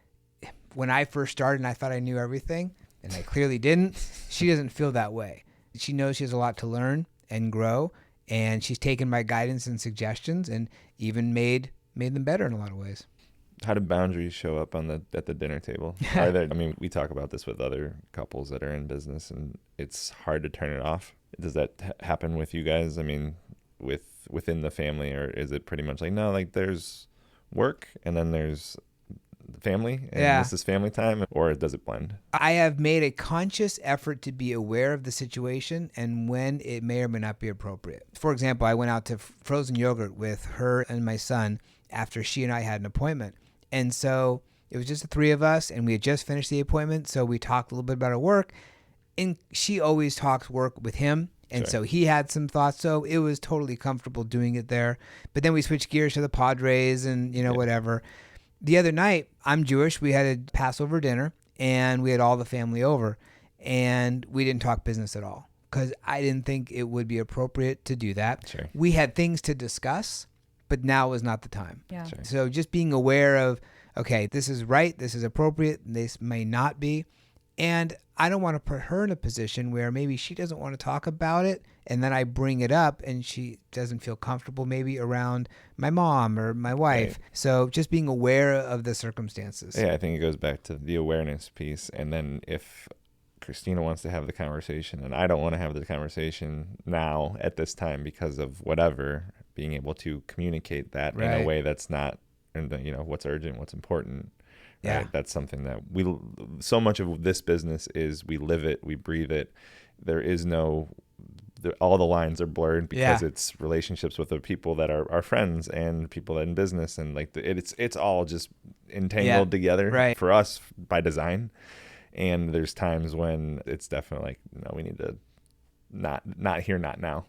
when I first started and I thought I knew everything, and I clearly didn't. She doesn't feel that way. She knows she has a lot to learn and grow, and she's taken my guidance and suggestions and even made them better in a lot of ways. How do boundaries show up at the dinner table? Are there? I mean, we talk about this with other couples that are in business, and it's hard to turn it off. Does that happen with you guys? I mean, within the family, or is it pretty much like, no, like there's work and then there's family and this is family time, or does it blend? I have made a conscious effort to be aware of the situation and when it may or may not be appropriate. For example, I went out to frozen yogurt with her and my son after she and I had an appointment. And so it was just the three of us, and we had just finished the appointment. So we talked a little bit about our work, and she always talks work with him. And so he had some thoughts. So it was totally comfortable doing it there. But then we switched gears to the Padres and, whatever. The other night, I'm Jewish. We had a Passover dinner, and we had all the family over, and we didn't talk business at all because I didn't think it would be appropriate to do that. Sure. We had things to discuss, but now was not the time. Yeah. Sure. So just being aware of, okay, this is right, this is appropriate, this may not be. And I don't want to put her in a position where maybe she doesn't want to talk about it, and then I bring it up and she doesn't feel comfortable maybe around my mom or my wife. Right. So just being aware of the circumstances. Yeah, I think it goes back to the awareness piece. And then if Christina wants to have the conversation and I don't want to have the conversation now at this time because of whatever, being able to communicate that in a way that's not, what's urgent, what's important. Right? Yeah. That's something that so much of this business is we live it, we breathe it. There is all the lines are blurred because it's relationships with the people that are friends and people in business, and like it's all just entangled together for us by design. And there's times when it's definitely like, no, we need to not here, not now.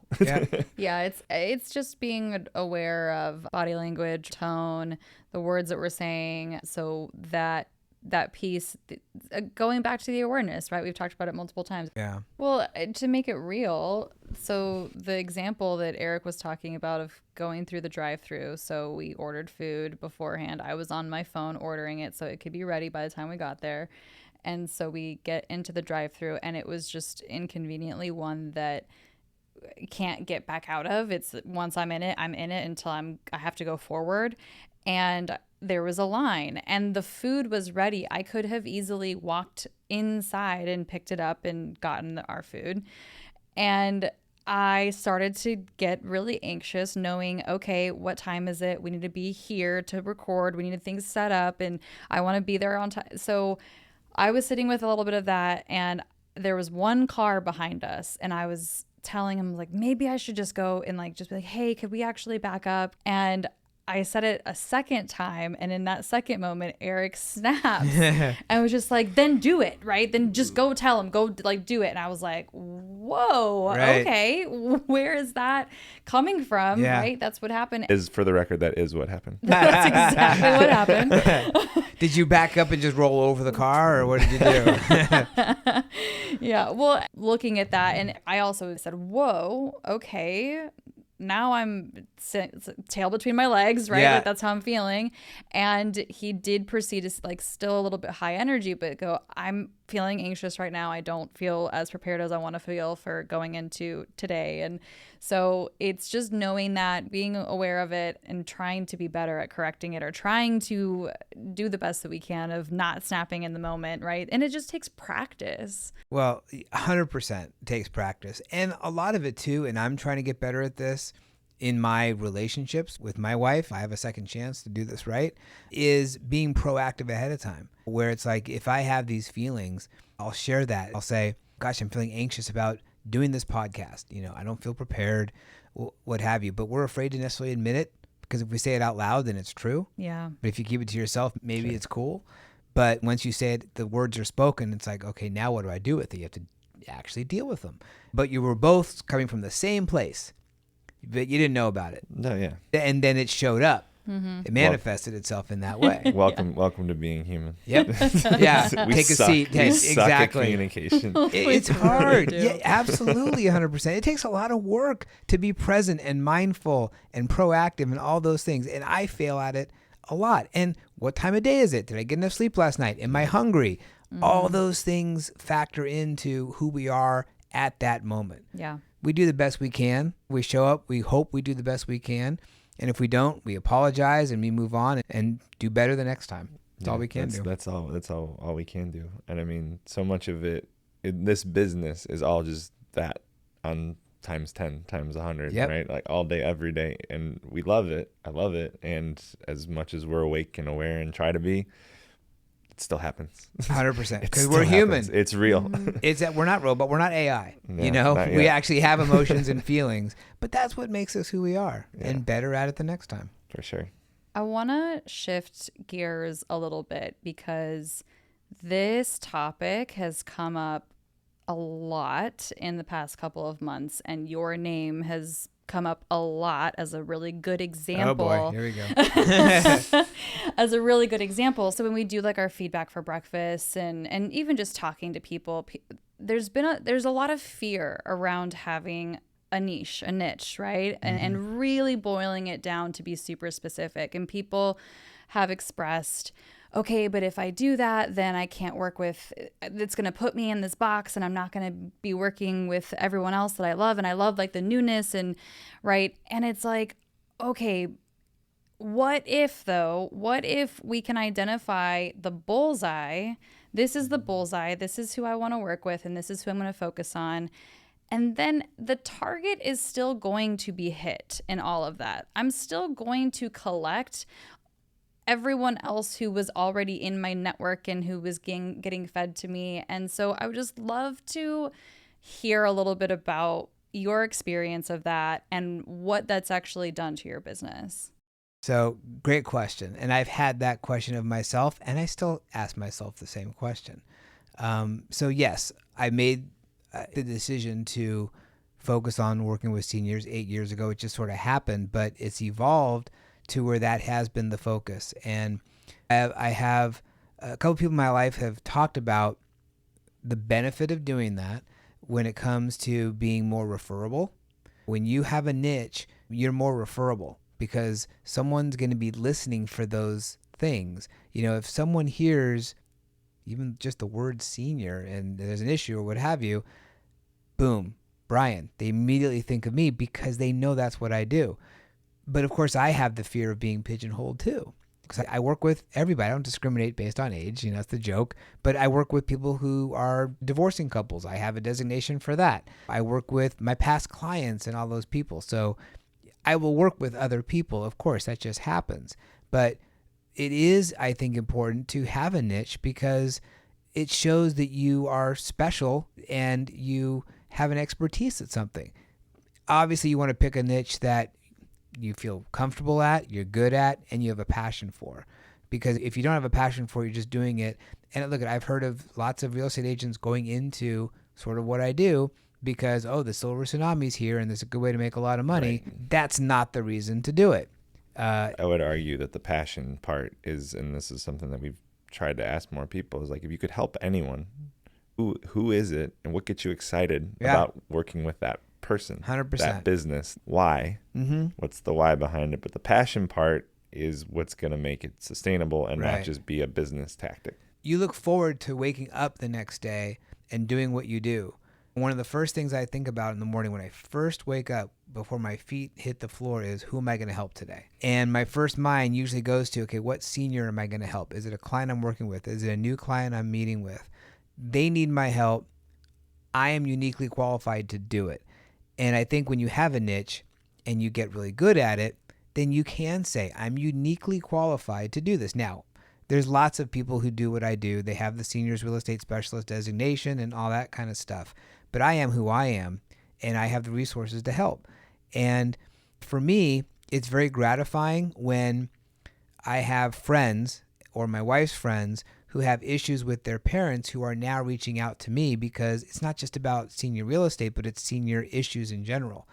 Yeah, it's just being aware of body language, tone, the words that we're saying, so that piece, going back to the awareness, right? We've talked about it multiple times. Yeah. Well, to make it real, so the example that Eric was talking about of going through the drive-through, so we ordered food beforehand. I was on my phone ordering it so it could be ready by the time we got there. And so we get into the drive-through, and it was just inconveniently one that I can't get back out of. It's once I'm in it until I have to go forward. And there was a line, and the food was ready. I could have easily walked inside and picked it up and gotten our food. And I started to get really anxious knowing, okay, what time is it? We need to be here to record. We need things set up, and I want to be there on time. So I was sitting with a little bit of that, and there was one car behind us, and I was telling him, like, maybe I should just go and like just be like, hey, could we actually back up? And I said it a second time, and in that second moment, Eric snaps and was just like, then do it, right? Then just go tell him, go like do it. And I was like, whoa, okay, where is that coming from, right? That's what happened. For the record, that is what happened. That's exactly what happened. Did you back up and just roll over the car, or what did you do? Yeah, well, looking at that, and I also said, whoa, okay. Now I'm tail between my legs, right? Yeah. Like that's how I'm feeling. And he did proceed to like still a little bit high energy, but go, I'm feeling anxious right now. I don't feel as prepared as I want to feel for going into today. And so it's just knowing that, being aware of it and trying to be better at correcting it, or trying to do the best that we can of not snapping in the moment, right? And it just takes practice. Well, 100% takes practice. And a lot of it too, and I'm trying to get better at this in my relationships with my wife, I have a second chance to do this right, is being proactive ahead of time. Where it's like, if I have these feelings, I'll share that. I'll say, gosh, I'm feeling anxious about doing this podcast. I don't feel prepared, what have you. But we're afraid to necessarily admit it, because if we say it out loud, then it's true. Yeah. But if you keep it to yourself, maybe it's cool. But once you say it, the words are spoken, it's like, okay, now what do I do with it? You have to actually deal with them. But you were both coming from the same place, but you didn't know about it. No, yeah. And then it showed up. Mm-hmm. It manifested itself in that way. Welcome to being human. Yep. Yeah. We Take suck. a seat. We suck at Exactly. communication. It's hard. Yeah, absolutely 100%. It takes a lot of work to be present and mindful and proactive and all those things. And I fail at it a lot. And what time of day is it? Did I get enough sleep last night? Am I hungry? All those things factor into who we are at that moment. Yeah. We do the best we can. We show up. We hope we do the best we can. And if we don't, we apologize and we move on and do better the next time. That's all we can do. That's all we can do. And I mean, so much of it in this business is all just that on times 10, times 100, right? Like all day, every day. And we love it. I love it. And as much as we're awake and aware and try to be, it still happens. 100%. Because we're human. It's real. It's that we're not robot. We're not AI. No, we actually have emotions and feelings. But that's what makes us who we are and better at it the next time. For sure. I want to shift gears a little bit because this topic has come up a lot in the past couple of months, and your name has come up a lot as a really good example. Oh boy, here we go. As a really good example. So when we do like our feedback for breakfast and even just talking to people, there's a lot of fear around having a niche, right? And really boiling it down to be super specific. And people have expressed, okay, but if I do that, then I can't work with, it's going to put me in this box and I'm not going to be working with everyone else that I love. And I love like the newness and right. And it's like, okay, what if we can identify the bullseye? This is the bullseye. This is who I want to work with. And this is who I'm going to focus on. And then the target is still going to be hit in all of that. I'm still going to collect everyone else who was already in my network and who was getting fed to me. And so I would just love to hear a little bit about your experience of that and what that's actually done to your business. So great question. And I've had that question of myself, and I still ask myself the same question. So yes, I made the decision to focus on working with seniors 8 years ago. It just sort of happened, but it's evolved to where that has been the focus. And I have a couple people in my life have talked about the benefit of doing that when it comes to being more referable. When you have a niche, you're more referable because someone's going to be listening for those things. If someone hears even just the word senior and there's an issue or what have you, boom, Bryan, they immediately think of me because they know that's what I do. But of course, I have the fear of being pigeonholed too. Because I work with everybody. I don't discriminate based on age. That's the joke. But I work with people who are divorcing couples. I have a designation for that. I work with my past clients and all those people. So I will work with other people. Of course, that just happens. But it is, I think, important to have a niche because it shows that you are special and you have an expertise at something. Obviously, you want to pick a niche that you feel comfortable at, you're good at, and you have a passion for. Because if you don't have a passion for it, you're just doing it. And look, I've heard of lots of real estate agents going into sort of what I do because, the silver tsunami's here and there's a good way to make a lot of money. Right. That's not the reason to do it. I would argue that the passion part is, and this is something that we've tried to ask more people, is like if you could help anyone, who is it and what gets you excited about working with that person, 100%. That business? Why? What's the why behind it? But the passion part is what's going to make it sustainable and not just be a business tactic. You look forward to waking up the next day and doing what you do. One of the first things I think about in the morning when I first wake up before my feet hit the floor is, who am I going to help today? And my first mind usually goes to, okay, what senior am I going to help? Is it a client I'm working with? Is it a new client I'm meeting with? They need my help. I am uniquely qualified to do it. And I think when you have a niche and you get really good at it, then you can say, I'm uniquely qualified to do this. Now, there's lots of people who do what I do. They have the seniors real estate specialist designation and all that kind of stuff. But I am who I am, and I have the resources to help. And for me, it's very gratifying when I have friends or my wife's friends who have issues with their parents who are now reaching out to me because it's not just about senior real estate, but it's senior issues in general.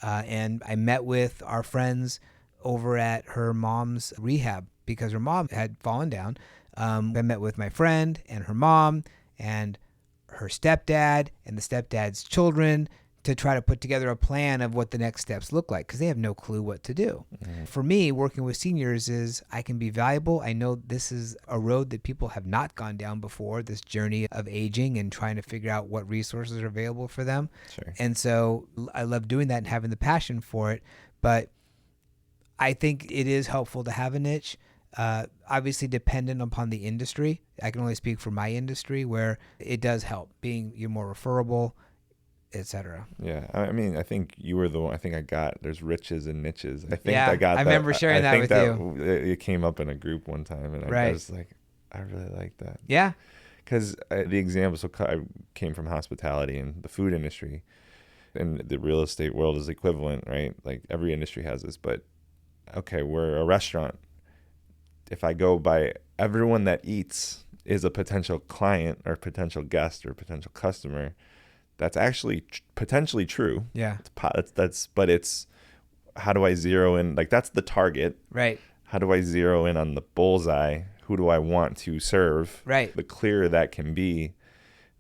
And I met with our friends over at her mom's rehab because her mom had fallen down. I met with my friend and her mom and her stepdad and the stepdad's children to try to put together a plan of what the next steps look like because they have no clue what to do. Mm-hmm. For me, working with seniors is I can be valuable. I know this is a road that people have not gone down before, this journey of aging and trying to figure out what resources are available for them. Sure. And so I love doing that and having the passion for it. But I think it is helpful to have a niche, obviously dependent upon the industry. I can only speak for my industry where it does help being you're more referable, etc. Yeah, I mean, I think you were the one. I think I got there's riches and niches. I think Yeah, I got. I that. remember sharing that with you. It came up in a group one time, and I was like, I really like that. Yeah, because the example. So I came from hospitality and the food industry, and the real estate world is equivalent, right? Like every industry has this, but okay, we're a restaurant. If I go by everyone that eats is a potential client or potential guest or potential customer. That's actually potentially true. Yeah. But it's how do I zero in? Like that's the target. Right. How do I zero in on the bullseye? Who do I want to serve? Right. The clearer that can be,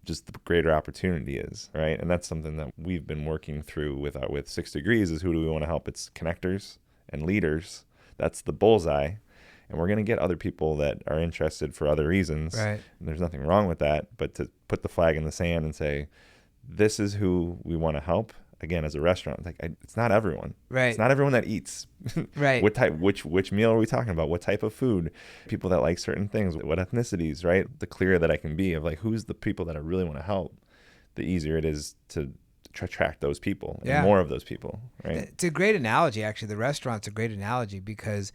just the greater opportunity is, right? And that's something that we've been working through with 6 Degrees is who do we want to help? It's connectors and leaders. That's the bullseye. And we're going to get other people that are interested for other reasons. Right. And there's nothing wrong with that. But to put the flag in the sand and say, this is who we want to help. Again, as a restaurant, it's not everyone. Right. It's not everyone that eats. Right. What type? Which meal are we talking about? What type of food? People that like certain things. What ethnicities? Right. The clearer that I can be of like who's the people that I really want to help, the easier it is to attract those people and more of those people. Right. It's a great analogy, actually. The restaurant's a great analogy because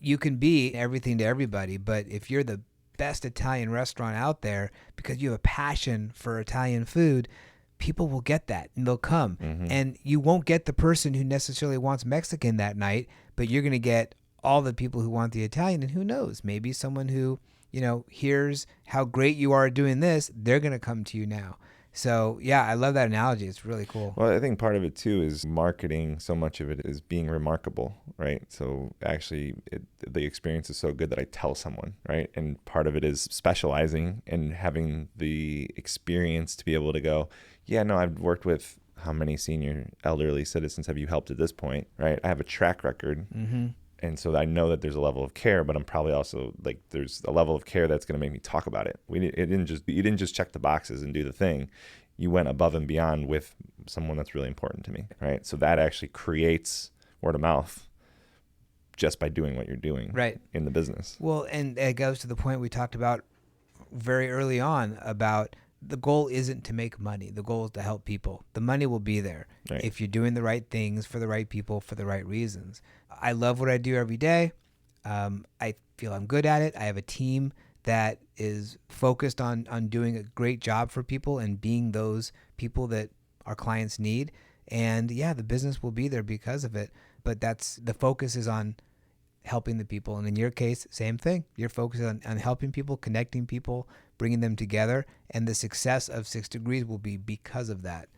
you can be everything to everybody, but if you're the best Italian restaurant out there because you have a passion for Italian food, people will get that and they'll come. Mm-hmm. And you won't get the person who necessarily wants Mexican that night, but you're going to get all the people who want the Italian. And who knows, maybe someone who, hears how great you are doing this, they're going to come to you now. So, yeah, I love that analogy. It's really cool. Well, I think part of it, too, is marketing. So much of it is being remarkable, right? So actually, the experience is so good that I tell someone, right? And part of it is specializing and having the experience to be able to go, yeah, no, I've worked with how many senior elderly citizens have you helped at this point, right? I have a track record. Mm-hmm. And so I know that there's a level of care, but I'm probably also like there's a level of care that's going to make me talk about it. You didn't just check the boxes and do the thing. You went above and beyond with someone that's really important to me, right? So that actually creates word of mouth just by doing what you're doing in the business. Well, and it goes to the point we talked about very early on about the goal isn't to make money. The goal is to help people. The money will be there if you're doing the right things for the right people for the right reasons. I love what I do every day. I feel I'm good at it. I have a team that is focused on doing a great job for people and being those people that our clients need. And yeah, the business will be there because of it. But the focus is on helping the people. And in your case, same thing. You're focused on helping people, connecting people, bringing them together. And the success of 6 Degrees will be because of that.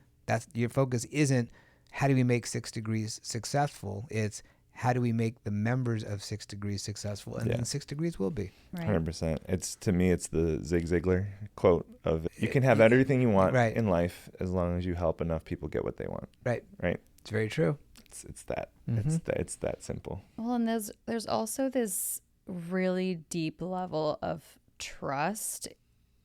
Your focus isn't how do we make 6 Degrees successful? It's how do we make the members of 6 Degrees successful? And then 6 Degrees will be. 100%. To me, it's the Zig Ziglar quote of you can have everything you want in life as long as you help enough people get what they want. Right. It's very true. It's that. Mm-hmm. It's that simple. Well, and there's also this really deep level of trust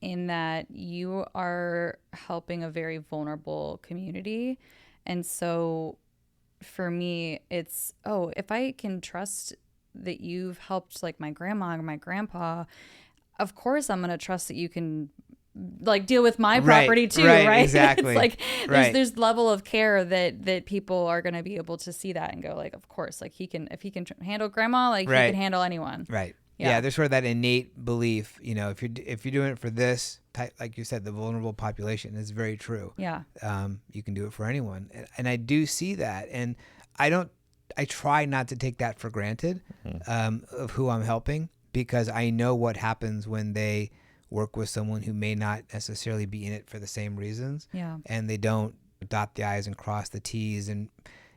in that you are helping a very vulnerable community. And so for me, it's, if I can trust that you've helped like my grandma or my grandpa, of course I'm going to trust that you can like deal with my property too, right? Exactly. It's like there's level of care that people are going to be able to see that and go like, of course, like if he can handle grandma, like he can handle anyone. Right. Yeah. There's sort of that innate belief, if you're doing it for this type, like you said, the vulnerable population is very true. Yeah. You can do it for anyone. And I do see that. And I try not to take that for granted, of who I'm helping, because I know what happens when they work with someone who may not necessarily be in it for the same reasons. Yeah. And they don't dot the I's and cross the T's and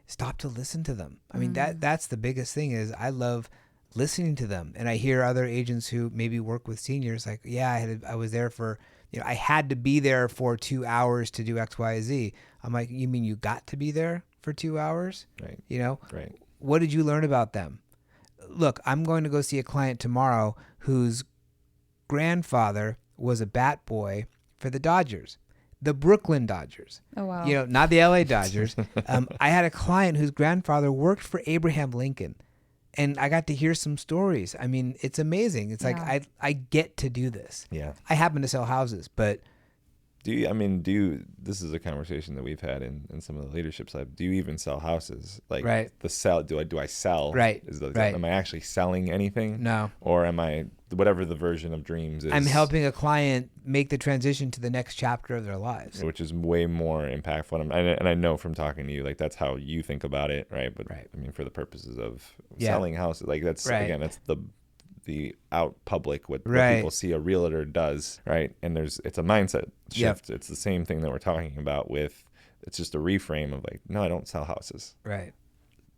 stop to listen to them. I mean, that's the biggest thing is I love listening to them. And I hear other agents who maybe work with seniors like, yeah, I was there for, I had to be there for 2 hours to do X, Y, Z. I'm like, you mean you got to be there for 2 hours? Right. Right. What did you learn about them? Look, I'm going to go see a client tomorrow whose grandfather was a bat boy for the Dodgers, the Brooklyn Dodgers. Oh, wow. Not the LA Dodgers. I had a client whose grandfather worked for Abraham Lincoln, and I got to hear some stories. I mean, it's amazing. It's like I get to do this. Yeah. I happen to sell houses, but this is a conversation that we've had in some of the leadership side. Do you even sell houses? Like do I sell? Right. Am I actually selling anything? No. Or am I whatever the version of dreams is? I'm helping a client make the transition to the next chapter of their lives. Which is way more impactful. And I know from talking to you, like that's how you think about it, right? But I mean, for the purposes of selling houses, like that's again, that's the out public what people see a realtor does, right? And it's a mindset shift. It's the same thing that we're talking about with, it's just a reframe of like, no, I don't sell houses. Right.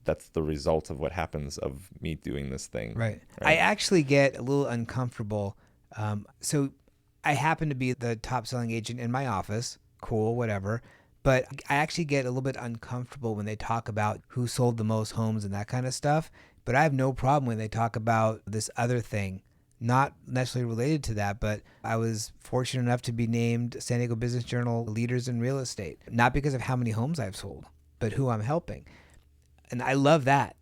That's the result of what happens of me doing this thing. Right. I actually get a little uncomfortable. So I happen to be the top selling agent in my office. Cool, whatever. But I actually get a little bit uncomfortable when they talk about who sold the most homes and that kind of stuff. But I have no problem when they talk about this other thing, not necessarily related to that, but I was fortunate enough to be named San Diego Business Journal Leaders in Real Estate, not because of how many homes I've sold, but who I'm helping. And I love that.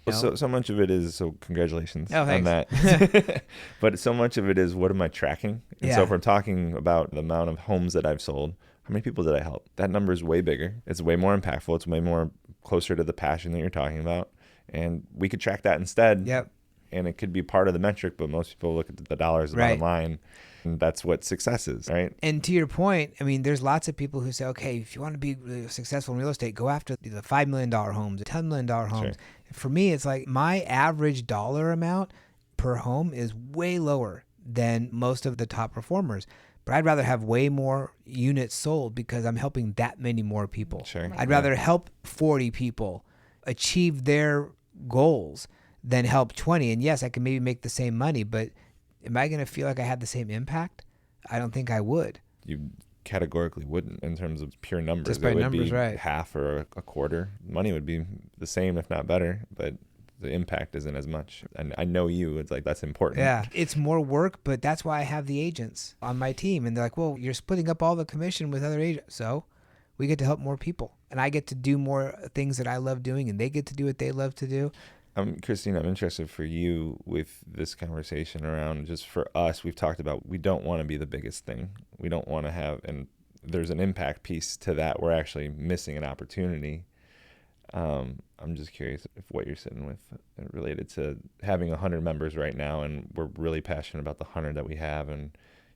So much of it is, so congratulations on that. But so much of it is, what am I tracking? And so if we're talking about the amount of homes that I've sold, how many people did I help? That number is way bigger. It's way more impactful. It's way more closer to the passion that you're talking about. And we could track that instead. Yep. And it could be part of the metric, but most people look at the dollars, the bottom line. And that's what success is, right? And to your point, I mean, there's lots of people who say, okay, if you want to be really successful in real estate, go after the $5 million homes, the $10 million homes. Sure. For me, it's like my average dollar amount per home is way lower than most of the top performers. But I'd rather have way more units sold because I'm helping that many more people. Sure. I'd rather help 40 people achieve their goals than help 20. And yes, I can maybe make the same money, but am I going to feel like I had the same impact? I don't think I would. You categorically wouldn't in terms of pure numbers. Just by numbers, right. Half or a quarter. Money would be the same, if not better, but the impact isn't as much. And I know you, it's like, that's important. Yeah, it's more work, but that's why I have the agents on my team. And they're like, well, you're splitting up all the commission with other agents. So we get to help more people. And I get to do more things that I love doing, and they get to do what they love to do. Christine, I'm interested for you with this conversation around, just for us, we've talked about, we don't want to be the biggest thing. We don't want to have, and there's an impact piece to that. We're actually missing an opportunity. I'm just curious if what you're sitting with related to having 100 members right now, and we're really passionate about the 100 that we have, and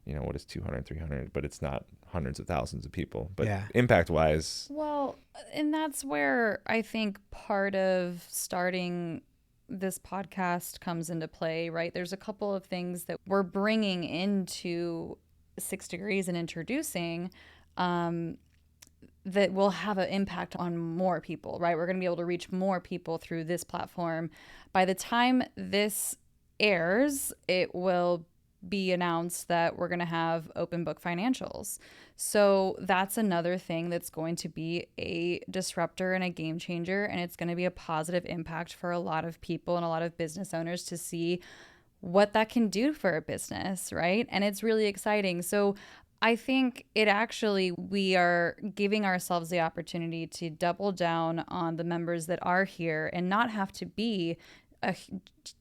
what is 200, 300, but it's not hundreds of thousands of people, but impact wise. Well, and that's where I think part of starting this podcast comes into play, right? There's a couple of things that we're bringing into 6 Degrees and introducing that will have an impact on more people, right? We're going to be able to reach more people through this platform. By the time this airs, it will be announced that we're going to have open book financials. So that's another thing that's going to be a disruptor and a game changer. And it's going to be a positive impact for a lot of people and a lot of business owners to see what that can do for a business, right? And it's really exciting. So I think we are giving ourselves the opportunity to double down on the members that are here and not have to be a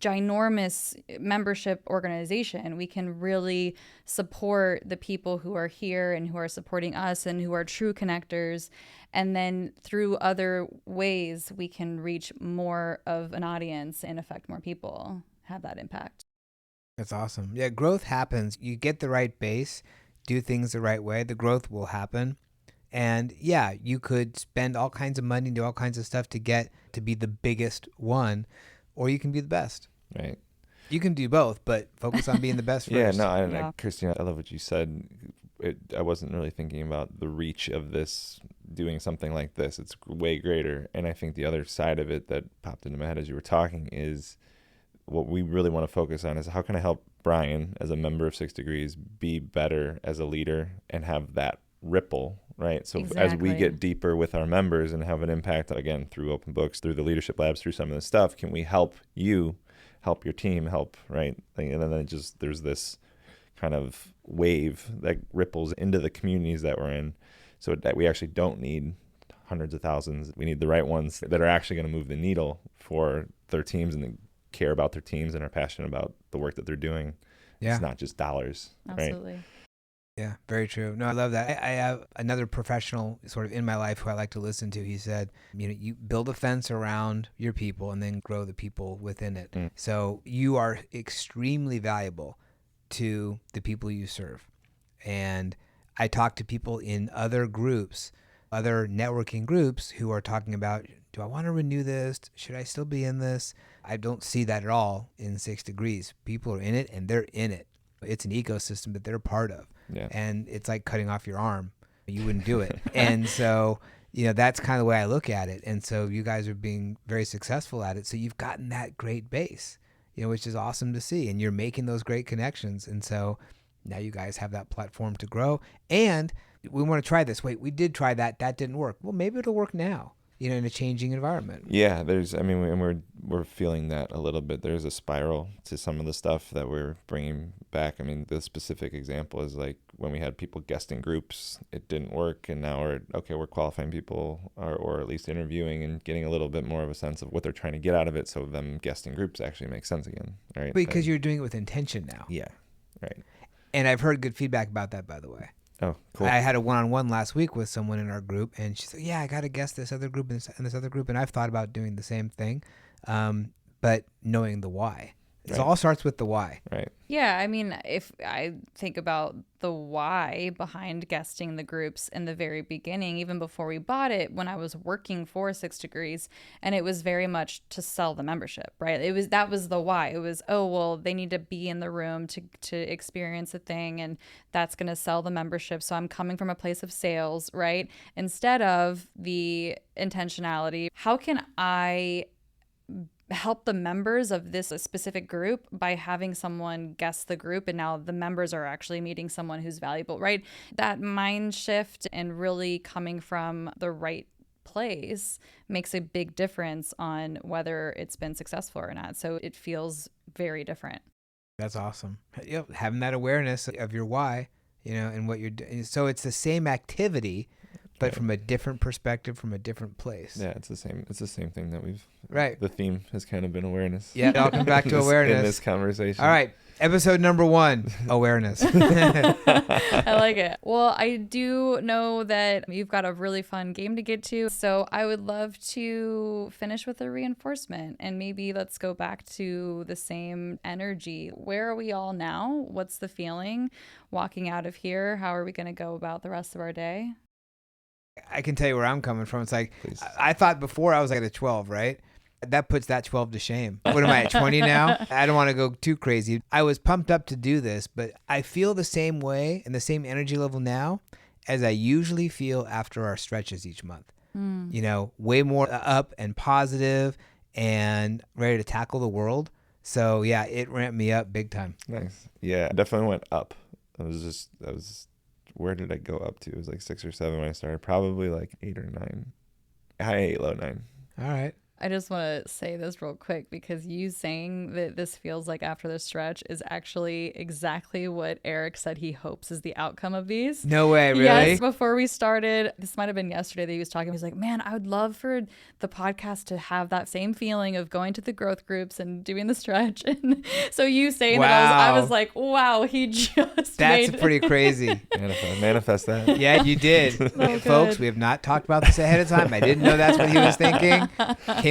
ginormous membership organization. We can really support the people who are here and who are supporting us and who are true connectors. And then through other ways, we can reach more of an audience and affect more people, have that impact. That's awesome. Yeah, growth happens. You get the right base, do things the right way, the growth will happen. And yeah, you could spend all kinds of money, do all kinds of stuff to get to be the biggest one, or you can be the best. Right. You can do both, but focus on being the best first. Yeah, no, Yeah. Christina, I love what you said. I wasn't really thinking about the reach of this, doing something like this. It's way greater. And I think the other side of it that popped into my head as you were talking is what we really want to focus on is how can I help Bryan as a member of 6 Degrees be better as a leader and have that ripple, right? So as we Exactly. get deeper with our members and have an impact, again, through open books, through the leadership labs, through some of this stuff, can we help you, help your team, help, right? And then it just, there's this kind of wave that ripples into the communities that we're in, so that we actually don't need hundreds of thousands. We need the right ones that are actually going to move the needle for their teams and care about their teams and are passionate about the work that they're doing. Yeah. It's not just dollars, right? Absolutely. Yeah, very true. No, I love that. I have another professional sort of in my life who I like to listen to. He said, you build a fence around your people and then grow the people within it. So you are extremely valuable to the people you serve. And I talk to people in other groups, other networking groups who are talking about, do I want to renew this? Should I still be in this? I don't see that at all in 6 Degrees. People are in it and they're in it. It's an ecosystem that they're part of. Yeah. And it's like cutting off your arm. You wouldn't do it. And so, that's kind of the way I look at it. And so you guys are being very successful at it. So you've gotten that great base, which is awesome to see. And you're making those great connections. And so now you guys have that platform to grow. And we want to try this. Wait, we did try that. That didn't work. Well, maybe it'll work now, in a changing environment. Yeah, and we're feeling that a little bit. There's a spiral to some of the stuff that we're bringing back. I mean, the specific example is like when we had people guesting groups, it didn't work, and now we're qualifying people or at least interviewing and getting a little bit more of a sense of what they're trying to get out of it, so them guesting groups actually make sense again, right? Because you're doing it with intention now. Yeah, right. And I've heard good feedback about that, by the way. Oh, cool. I had a one-on-one last week with someone in our group, and she said, yeah, I got to guess this other group and this other group, and I've thought about doing the same thing, but knowing the why. It all starts with the why. Right. Yeah, I mean, if I think about the why behind guesting the groups in the very beginning, even before we bought it, when I was working for 6 Degrees, and it was very much to sell the membership, right? That was the why. It was, oh, well, they need to be in the room to experience a thing, and that's going to sell the membership. So I'm coming from a place of sales, right? Instead of the intentionality, how can I help the members of this specific group by having someone guess the group, and now the members are actually meeting someone who's valuable, right? That mind shift and really coming from the right place makes a big difference on whether it's been successful or not. So it feels very different. That's awesome. Yep, having that awareness of your why, and what you're doing. So it's the same activity, but from a different perspective, from a different place. Yeah, it's the same thing that we've. Right. The theme has kind of been awareness. Yeah, I'll come back to awareness in this conversation. All right. Episode number 1, awareness. I like it. Well, I do know that you've got a really fun game to get to. So I would love to finish with a reinforcement, and maybe let's go back to the same energy. Where are we all now? What's the feeling walking out of here? How are we going to go about the rest of our day? I can tell you where I'm coming from. It's like, Please. I thought before I was like at a 12, right? That puts that 12 to shame. What am I, at 20 now? I don't want to go too crazy. I was pumped up to do this, but I feel the same way and the same energy level now as I usually feel after our stretches each month. Way more up and positive and ready to tackle the world. So yeah, it ramped me up big time. Nice. Yeah, I definitely went up. Where did I go up to? It was like 6 or 7 when I started. Probably like 8 or 9. High 8, low 9. All right. I just want to say this real quick, because you saying that this feels like after the stretch is actually exactly what Eric said he hopes is the outcome of these. No way, really? Yes, before we started, this might have been yesterday that he was talking. He's like, man, I would love for the podcast to have that same feeling of going to the growth groups and doing the stretch. And so you saying that, I was like, wow, he just That's pretty crazy. Manifest that. Yeah, you did. Folks, we have not talked about this ahead of time. I didn't know that's what he was thinking.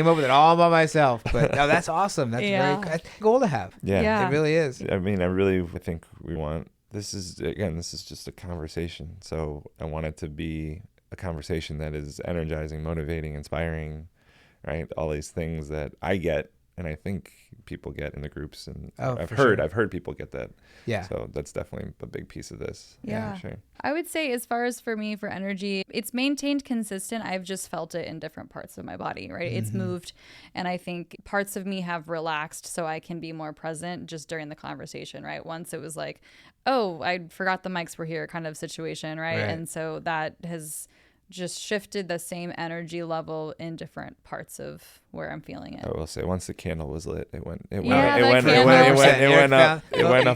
Came up with it all by myself, but no, that's awesome. That's very cool to have. Yeah, it really is. I mean, I really think we want, this is just a conversation. So I want it to be a conversation that is energizing, motivating, inspiring, right? All these things that I get and I think people get in the groups, and Oh, I've for heard sure. people get that. Yeah. So that's definitely a big piece of this. Yeah. For sure. I would say as far as for me, for energy, it's maintained consistent. I've just felt it in different parts of my body, right? It's moved. And I think parts of me have relaxed so I can be more present just during the conversation, right? Once it was like, oh, I forgot the mics were here kind of situation, right? Right. And so that has just shifted the same energy level in different parts of where I'm feeling it. I will say, once the candle was lit, it went up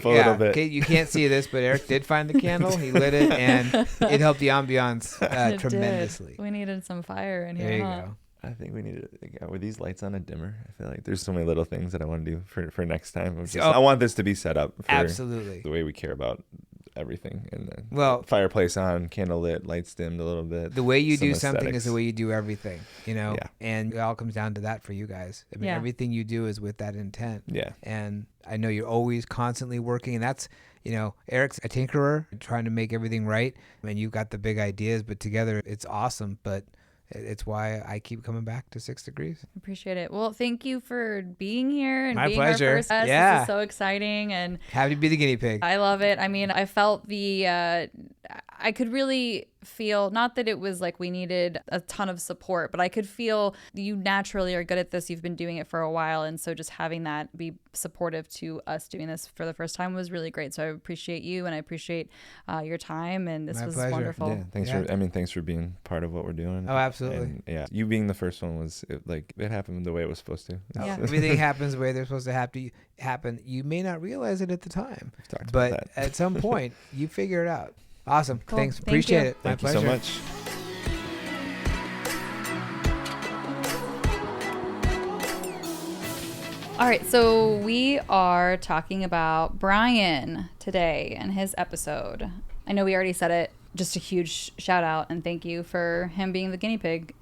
a little bit. Okay, you can't see this, but Eric did find the candle. He lit it, and it helped the ambiance It tremendously. did. We needed some fire in here. There you huh? go. I think we need to, with these lights on a dimmer, I feel like there's so many little things that I want to do for next time. I want this to be set up for Absolutely the way we care about everything. And then fireplace on, candle lit, lights dimmed a little bit. The way you some do something aesthetics. is the way you do everything, Yeah. and it all comes down to that for you guys. I mean, everything you do is with that intent. Yeah. And I know you're always constantly working, and that's, Eric's a tinkerer, trying to make everything right. I mean, you've got the big ideas, but together it's awesome. But it's why I keep coming back to 6 Degrees. Appreciate it. Well, thank you for being here and My being pleasure. our first guest. Yeah. This is so exciting, and Happy to be the guinea pig. I love it. I mean, I felt I could really feel, not that it was like we needed a ton of support, but I could feel you naturally are good at this. You've been doing it for a while. And so just having that be supportive to us doing this for the first time was really great. So I appreciate you, and I appreciate your time. And this My was pleasure. wonderful. Yeah, thanks for being part of what we're doing. Oh, absolutely. And, yeah, you being the first one it happened the way it was supposed to. Yeah. Everything happens the way they're supposed to happen. You may not realize it at the time, but at some point you figure it out. Awesome. Cool. Thanks. Thank Appreciate you. it. Thank My you pleasure. so much. All right, so we are talking about Bryan today and his episode. I know we already said it. Just a huge shout out and thank you for him being the guinea pig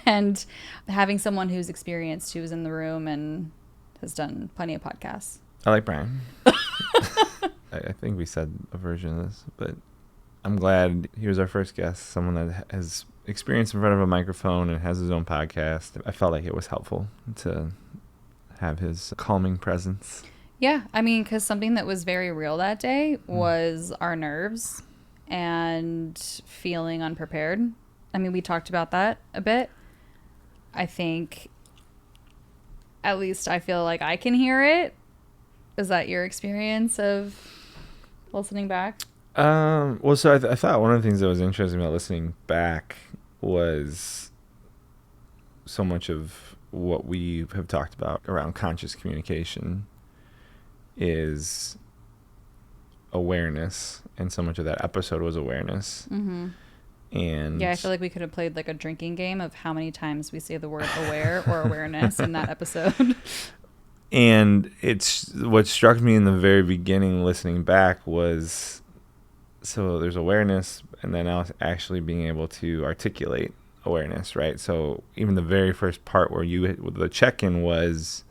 and having someone who's experienced, who's in the room and has done plenty of podcasts. I like Bryan. I think we said a version of this, but I'm glad he was our first guest, someone that has experience in front of a microphone and has his own podcast. I felt like it was helpful to have his calming presence. Yeah, I mean, because something that was very real that day was our nerves and feeling unprepared. I mean, we talked about that a bit. I think, at least I feel like I can hear it. Is that your experience of listening back? Well, so I thought one of the things that was interesting about listening back was so much of what we have talked about around conscious communication is awareness, and so much of that episode was awareness. Mm-hmm. And yeah, I feel like we could have played like a drinking game of how many times we say the word aware or awareness in that episode. And it's what struck me in the very beginning listening back was, so there's awareness, and then actually being able to articulate awareness, right? So even the very first part where the check-in was,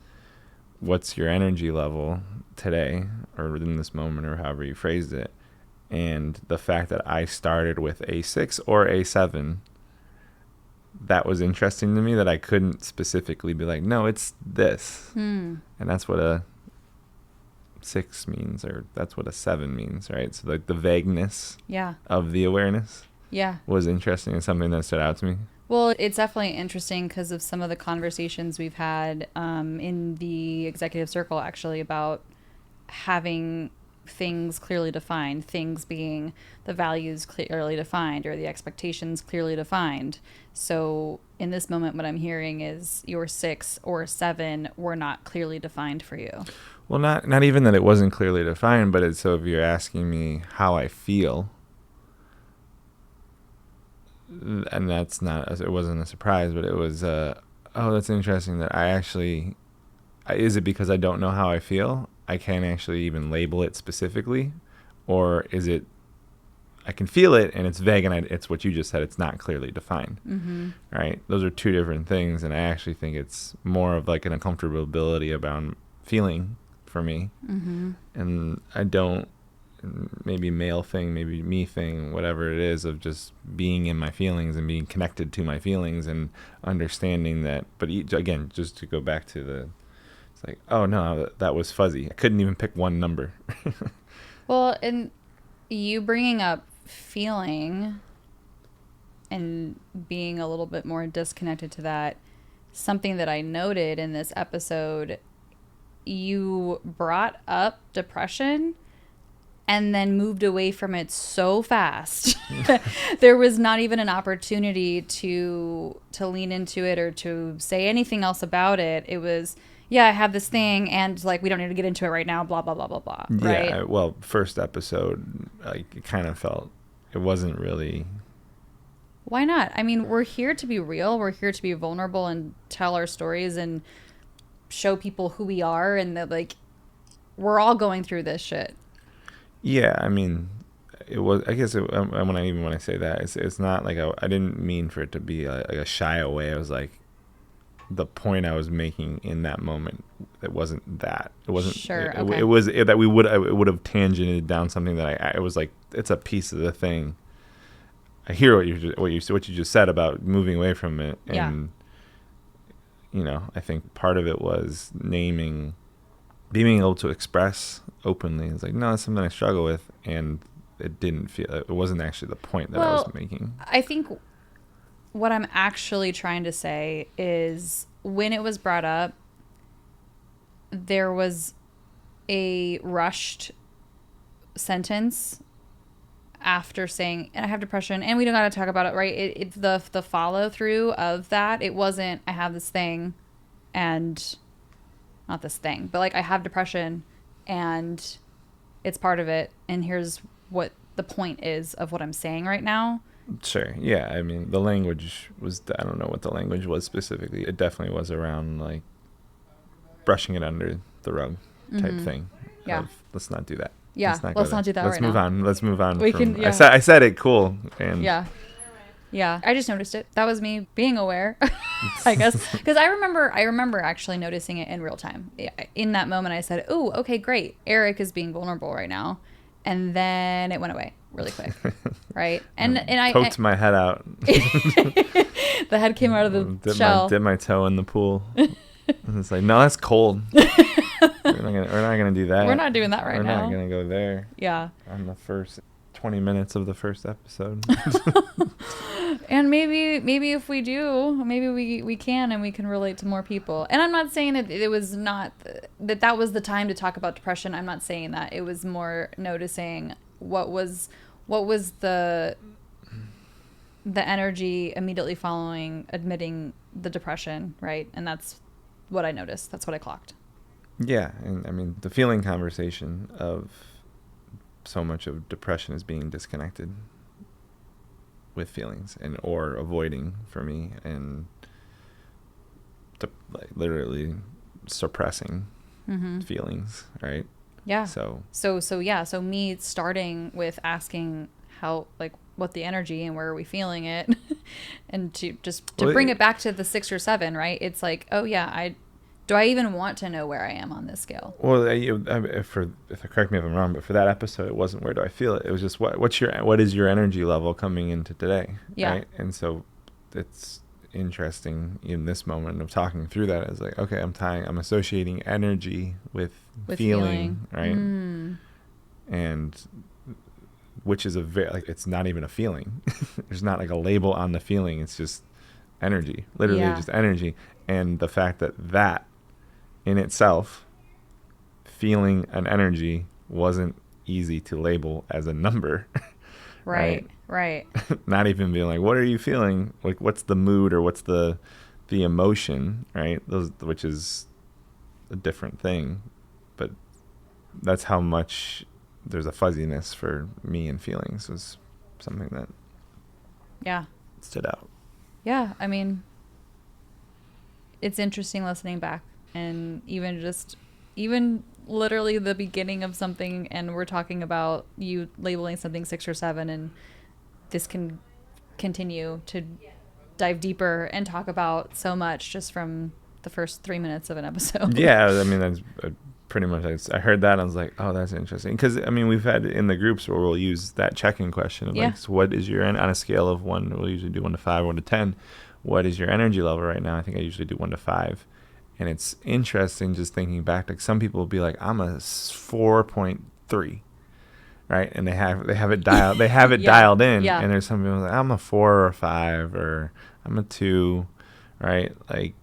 what's your energy level today or in this moment, or however you phrased it. And the fact that I started with a 6 or a 7, that was interesting to me, that I couldn't specifically be like, no, it's this. And that's what a 6 means, or that's what a 7 means, right? So like the vagueness of the awareness was interesting and something that stood out to me. Well, it's definitely interesting because of some of the conversations we've had in the executive circle, actually, about having things clearly defined, things being the values clearly defined or the expectations clearly defined. So in this moment, what I'm hearing is your 6 or 7 were not clearly defined for you. Well, not even that it wasn't clearly defined, but so if you're asking me how I feel, and that's not, it wasn't a surprise, but it was, oh, that's interesting that I actually, is it because I don't know how I feel? I can't actually even label it specifically, or is it, I can feel it and it's vague and it's what you just said, it's not clearly defined, right? Those are two different things, and I actually think it's more of like an uncomfortability about feeling for me, and I don't, maybe male thing, maybe me thing, whatever it is, of just being in my feelings and being connected to my feelings and understanding that. But again, just to go back to It's like, oh no, that was fuzzy. I couldn't even pick one number. Well, and you bringing up feeling and being a little bit more disconnected to that, something that I noted in this episode, you brought up depression and then moved away from it so fast. There was not even an opportunity to lean into it or to say anything else about it. It was, yeah, I have this thing, and like, we don't need to get into it right now, blah, blah, blah, blah, blah. Right? Yeah, well, first episode, like, it kind of felt, it wasn't really... Why not? I mean, we're here to be real. We're here to be vulnerable and tell our stories and show people who we are, and that, like, we're all going through this shit. Yeah, I mean, it was, I guess, when I say that, it's not like I didn't mean for it to be like a shy away. I was like, the point I was making in that moment, it wasn't that. It wasn't. Sure. It was that it would have tangented down something that it was like, it's a piece of the thing. I hear what you just said about moving away from it, and you know, I think part of it was being able to express openly. It's like, no, that's something I struggle with, and it wasn't actually the point that I was making. I think what I'm actually trying to say is, when it was brought up, there was a rushed sentence after saying, and I have depression, and we don't got to talk about it, right? It's the follow through of that. It wasn't, I have this thing, and not this thing, but like, I have depression, and it's part of it, and here's what the point is of what I'm saying right now. Sure. Yeah. I mean, the language was, I don't know what the language was specifically. It definitely was around like brushing it under the rug type thing. Yeah. Let's not do that. Yeah. Let's not do that right now. Let's move on. We can, yeah. I said it cool. And yeah. I just noticed it. That was me being aware, I guess. Because I remember actually noticing it in real time. In that moment, I said, oh, okay, great. Eric is being vulnerable right now. And then it went away really quick. Right. And I poked my head out. The head came out of the shell. Dip my toe in the pool. And it's like, no, that's cold. We're not gonna do that. We're not doing that right now. We're not gonna go there. Yeah. On the first 20 minutes of the first episode. And maybe if we do, maybe we can, and we can relate to more people. And I'm not saying that it was not that was the time to talk about depression. I'm not saying that. It was more noticing what was the energy immediately following admitting the depression, right? And that's what I noticed. That's what I clocked. Yeah, and I mean, the feeling conversation of so much of depression is being disconnected with feelings or avoiding for me, and like literally suppressing feelings, right? Yeah. So me starting with asking how, like, what the energy and where are we feeling it, and to bring it back to the 6 or 7, right? It's like, oh yeah, do I even want to know where I am on this scale? Well, correct me if I'm wrong, but for that episode, it wasn't where do I feel it. It was just what is your energy level coming into today, right? And so it's interesting in this moment of talking through that. It's like, okay, I'm associating energy with feeling, right? And which is it's not even a feeling. There's not like a label on the feeling. It's just energy, literally just energy. And the fact that in itself, feeling an energy wasn't easy to label as a number. Right. Not even being like, what are you feeling? Like, what's the mood or what's the emotion, right? Which is a different thing. But that's how much there's a fuzziness for me and feelings was something that stood out. Yeah, I mean, it's interesting listening back, and even literally the beginning of something, and we're talking about you labeling something 6 or 7, and this can continue to dive deeper and talk about so much just from the first 3 minutes of an episode. Yeah, I mean, that's pretty much, I heard that and I was like, oh, that's interesting. Because, I mean, we've had in the groups where we'll use that check-in question of like, so what is your, on a scale of 1, we'll usually do 1 to 5, 1 to 10, what is your energy level right now? I think I usually do 1 to 5. And it's interesting just thinking back, like some people will be like, I'm a 4.3, right? And they have it dialed, dialed in. Yeah. And there's some people like, I'm a 4 or a 5, or I'm a 2, right? Like,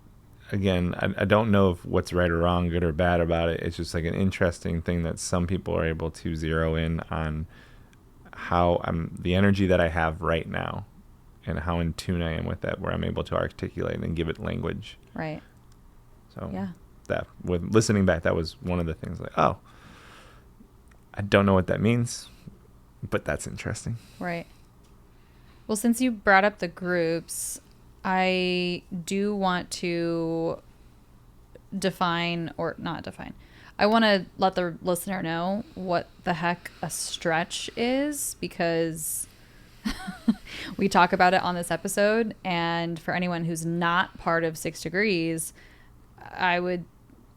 again, I don't know if what's right or wrong, good or bad about it. It's just like an interesting thing that some people are able to zero in on how the energy that I have right now and how in tune I am with that, where I'm able to articulate and give it language. Right. So yeah. That, with listening back, that was one of the things, like, oh, I don't know what that means, but that's interesting. Right. Well, since you brought up the groups, I do want to define, or not define, I want to let the listener know what the heck a stretch is, because we talk about it on this episode. And for anyone who's not part of 6 Degrees, I would,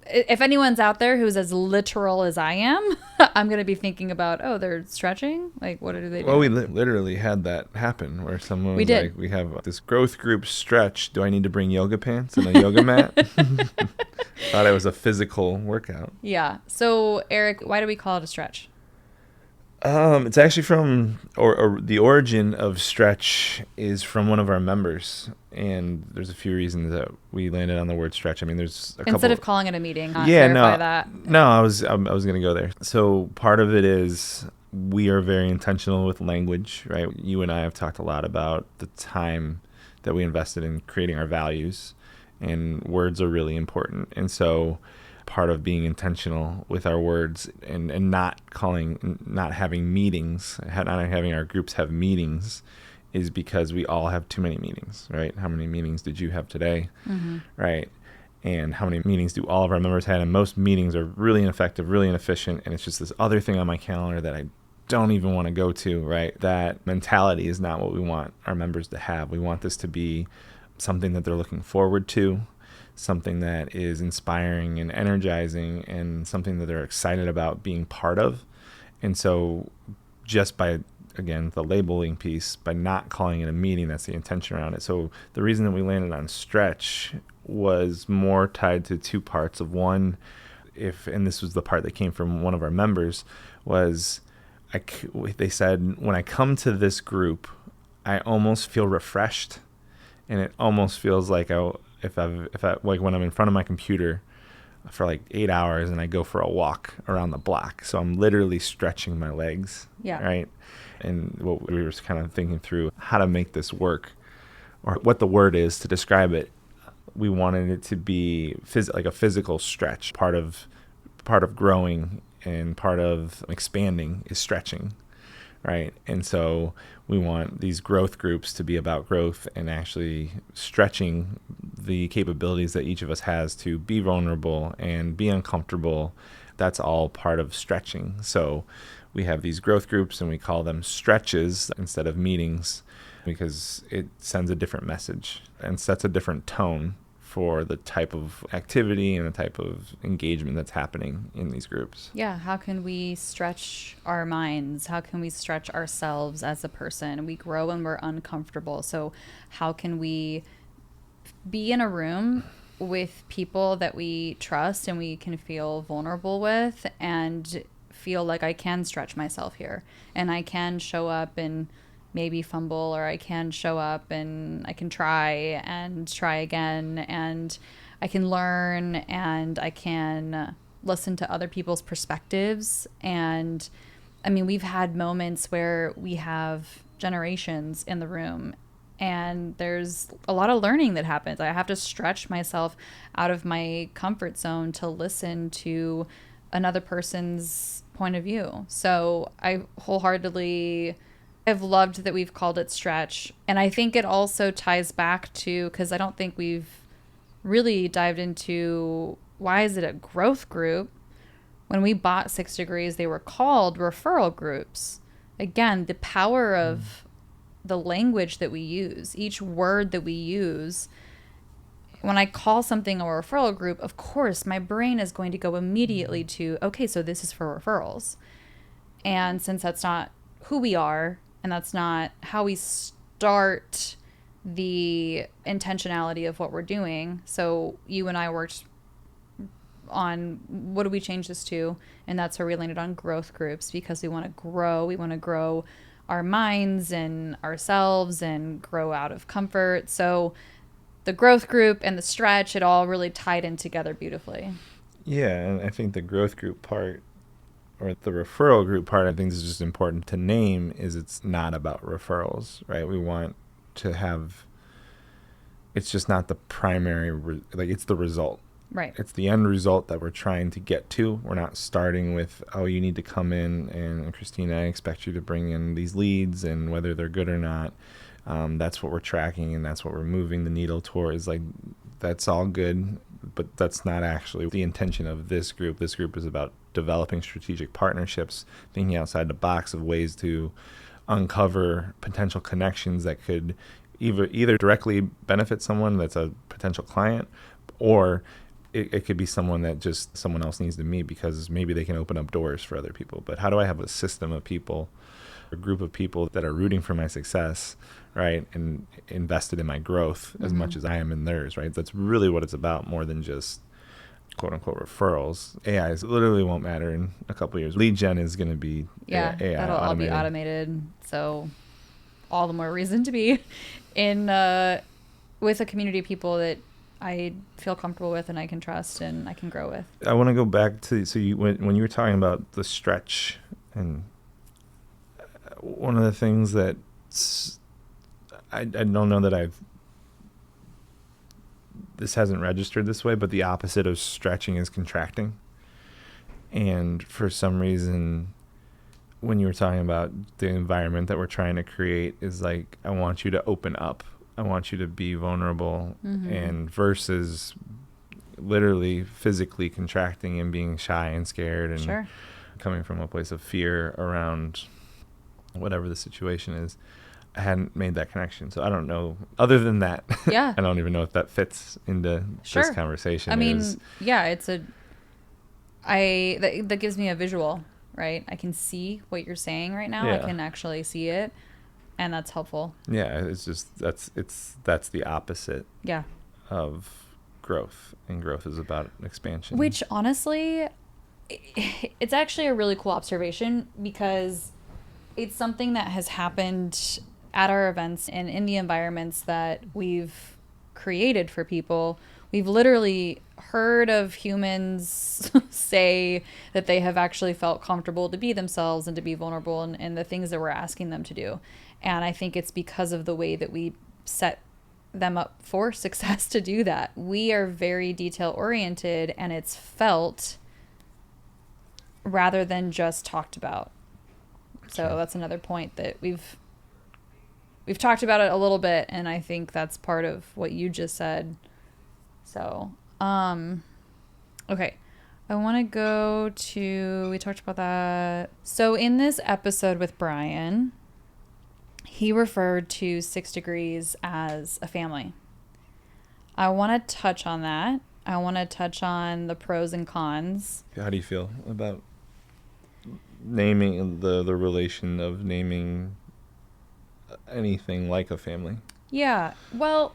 if anyone's out there who's as literal as I am, I'm going to be thinking about, oh, they're stretching? Like, what do they do? Well, we literally had that happen where someone was like, we have this growth group stretch. Do I need to bring yoga pants and a yoga mat? Thought it was a physical workout. Yeah. So, Eric, why do we call it a stretch? It's actually from, or the origin of stretch is from one of our members, and there's a few reasons that we landed on the word stretch. I mean, there's a couple. Instead of calling it a meeting, No, I was gonna go there. So part of it is we are very intentional with language, right? You and I have talked a lot about the time that we invested in creating our values, and words are really important, and so part of being intentional with our words and not having meetings, not having our groups have meetings, is because we all have too many meetings, right? How many meetings did you have today? Mm-hmm. Right? And how many meetings do all of our members have? And most meetings are really ineffective, really inefficient. And it's just this other thing on my calendar that I don't even want to go to, right? That mentality is not what we want our members to have. We want this to be something that they're looking forward to, something that is inspiring and energizing, and something that they're excited about being part of. And so just by, again, the labeling piece, by not calling it a meeting, that's the intention around it. So the reason that we landed on stretch was more tied to two parts of one. And this was the part that came from one of our members, was they said, when I come to this group, I almost feel refreshed. And it almost feels like if I like when I'm in front of my computer for like 8 hours and I go for a walk around the block. So I'm literally stretching my legs. Yeah. Right. And what we were kind of thinking through how to make this work, or what the word is to describe it. We wanted it to be like a physical stretch. Part of growing and part of expanding is stretching. Right. And so we want these growth groups to be about growth and actually stretching the capabilities that each of us has to be vulnerable and be uncomfortable. That's all part of stretching. So we have these growth groups and we call them stretches instead of meetings, because it sends a different message and sets a different tone for the type of activity and the type of engagement that's happening in these groups. Yeah. How can we stretch our minds? How can we stretch ourselves as a person? We grow when we're uncomfortable. So how can we be in a room with people that we trust and we can feel vulnerable with, and feel like I can stretch myself here and I can show up and maybe fumble, or I can show up and I can try again, and I can learn, and I can listen to other people's perspectives. And I mean, we've had moments where we have generations in the room and there's a lot of learning that happens. I have to stretch myself out of my comfort zone to listen to another person's point of view. So I wholeheartedly have loved that we've called it stretch. And I think it also ties back to, because I don't think we've really dived into, why is it a growth group? When we bought 6 Degrees, they were called referral groups. Again, the power of the language that we use, each word that we use. When I call something a referral group, of course, my brain is going to go immediately to, okay, so this is for referrals. And since that's not who we are, and that's not how we start the intentionality of what we're doing. So you and I worked on what do we change this to? And that's where we landed on growth groups, because we want to grow. We want to grow our minds and ourselves and grow out of comfort. So the growth group and the stretch, it all really tied in together beautifully. Yeah, and I think the growth group part, or the referral group part, I think is just important to name, is it's not about referrals, right? We want to have, it's just not the primary, like it's the result. Right. It's the end result that we're trying to get to. We're not starting with, oh, you need to come in and Christina, I expect you to bring in these leads and whether they're good or not. That's what we're tracking and that's what we're moving the needle towards. Like, that's all good, but that's not actually the intention of this group. This group is about developing strategic partnerships, thinking outside the box of ways to uncover potential connections that could either directly benefit someone that's a potential client, or it could be someone that just someone else needs to meet because maybe they can open up doors for other people. But how do I have a system of people, a group of people that are rooting for my success, right, and invested in my growth as much as I am in theirs, right? That's really what it's about, more than just quote unquote referrals. AI literally won't matter in a couple of years. Lead gen is going to be AI that'll automated. all be automated. So all the more reason to be in with a community of people that I feel comfortable with and I can trust and I can grow with. I want to go back to, so you, when you were talking about the stretch, and one of the things that I don't know that this hasn't registered this way, but the opposite of stretching is contracting. And for some reason, when you were talking about the environment that we're trying to create, is like, I want you to open up. I want you to be vulnerable, and versus literally physically contracting and being shy and scared and coming from a place of fear around whatever the situation is. I hadn't made that connection. So I don't know. Other than that, I don't even know if that fits into this conversation. I mean, that gives me a visual, right? I can see what you're saying right now. I can actually see it. And that's helpful. Yeah, it's just that's the opposite of growth, and growth is about expansion. Which honestly, it's actually a really cool observation, because it's something that has happened at our events and in the environments that we've created for people. We've literally heard of humans say that they have actually felt comfortable to be themselves and to be vulnerable and the things that we're asking them to do. And I think it's because of the way that we set them up for success to do that. We are very detail oriented, and it's felt rather than just talked about. So that's another point that we've talked about it a little bit, and I think that's part of what you just said. So, okay. I want to go to, we talked about that. So in this episode with Bryan, he referred to 6 Degrees as a family. I want to touch on that. I want to touch on the pros and cons. How do you feel about naming the relation of naming anything like a family? Yeah, well,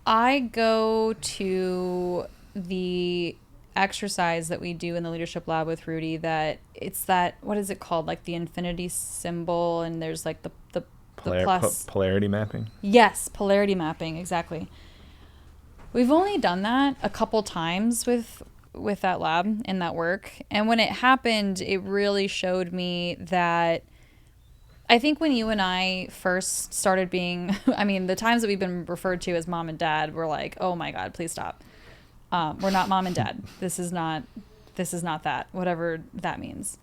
I go to the exercise that we do in the leadership lab with Rudy, that it's that, what is it called, like the infinity symbol, and there's like the plus polarity mapping. Yes, polarity mapping, exactly. We've only done that a couple times with that lab and that work, and when it happened, it really showed me that I think when you and I first started being, I mean, the times that we've been referred to as mom and dad, we're like, oh my God, please stop. We're not mom and dad. This is not that, whatever that means.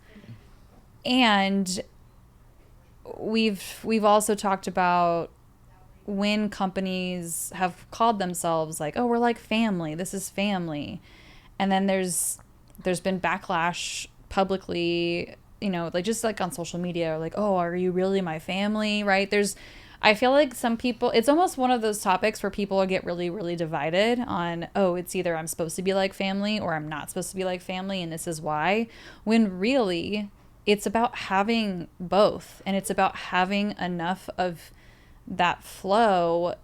And we've also talked about when companies have called themselves like, oh, we're like family. This is family. And then there's been backlash publicly, like just like on social media, like, oh, are you really my family? Right? I feel like some people, it's almost one of those topics where people get really, really divided on, oh, it's either I'm supposed to be like family or I'm not supposed to be like family, and this is why, when really it's about having both, and it's about having enough of that flow,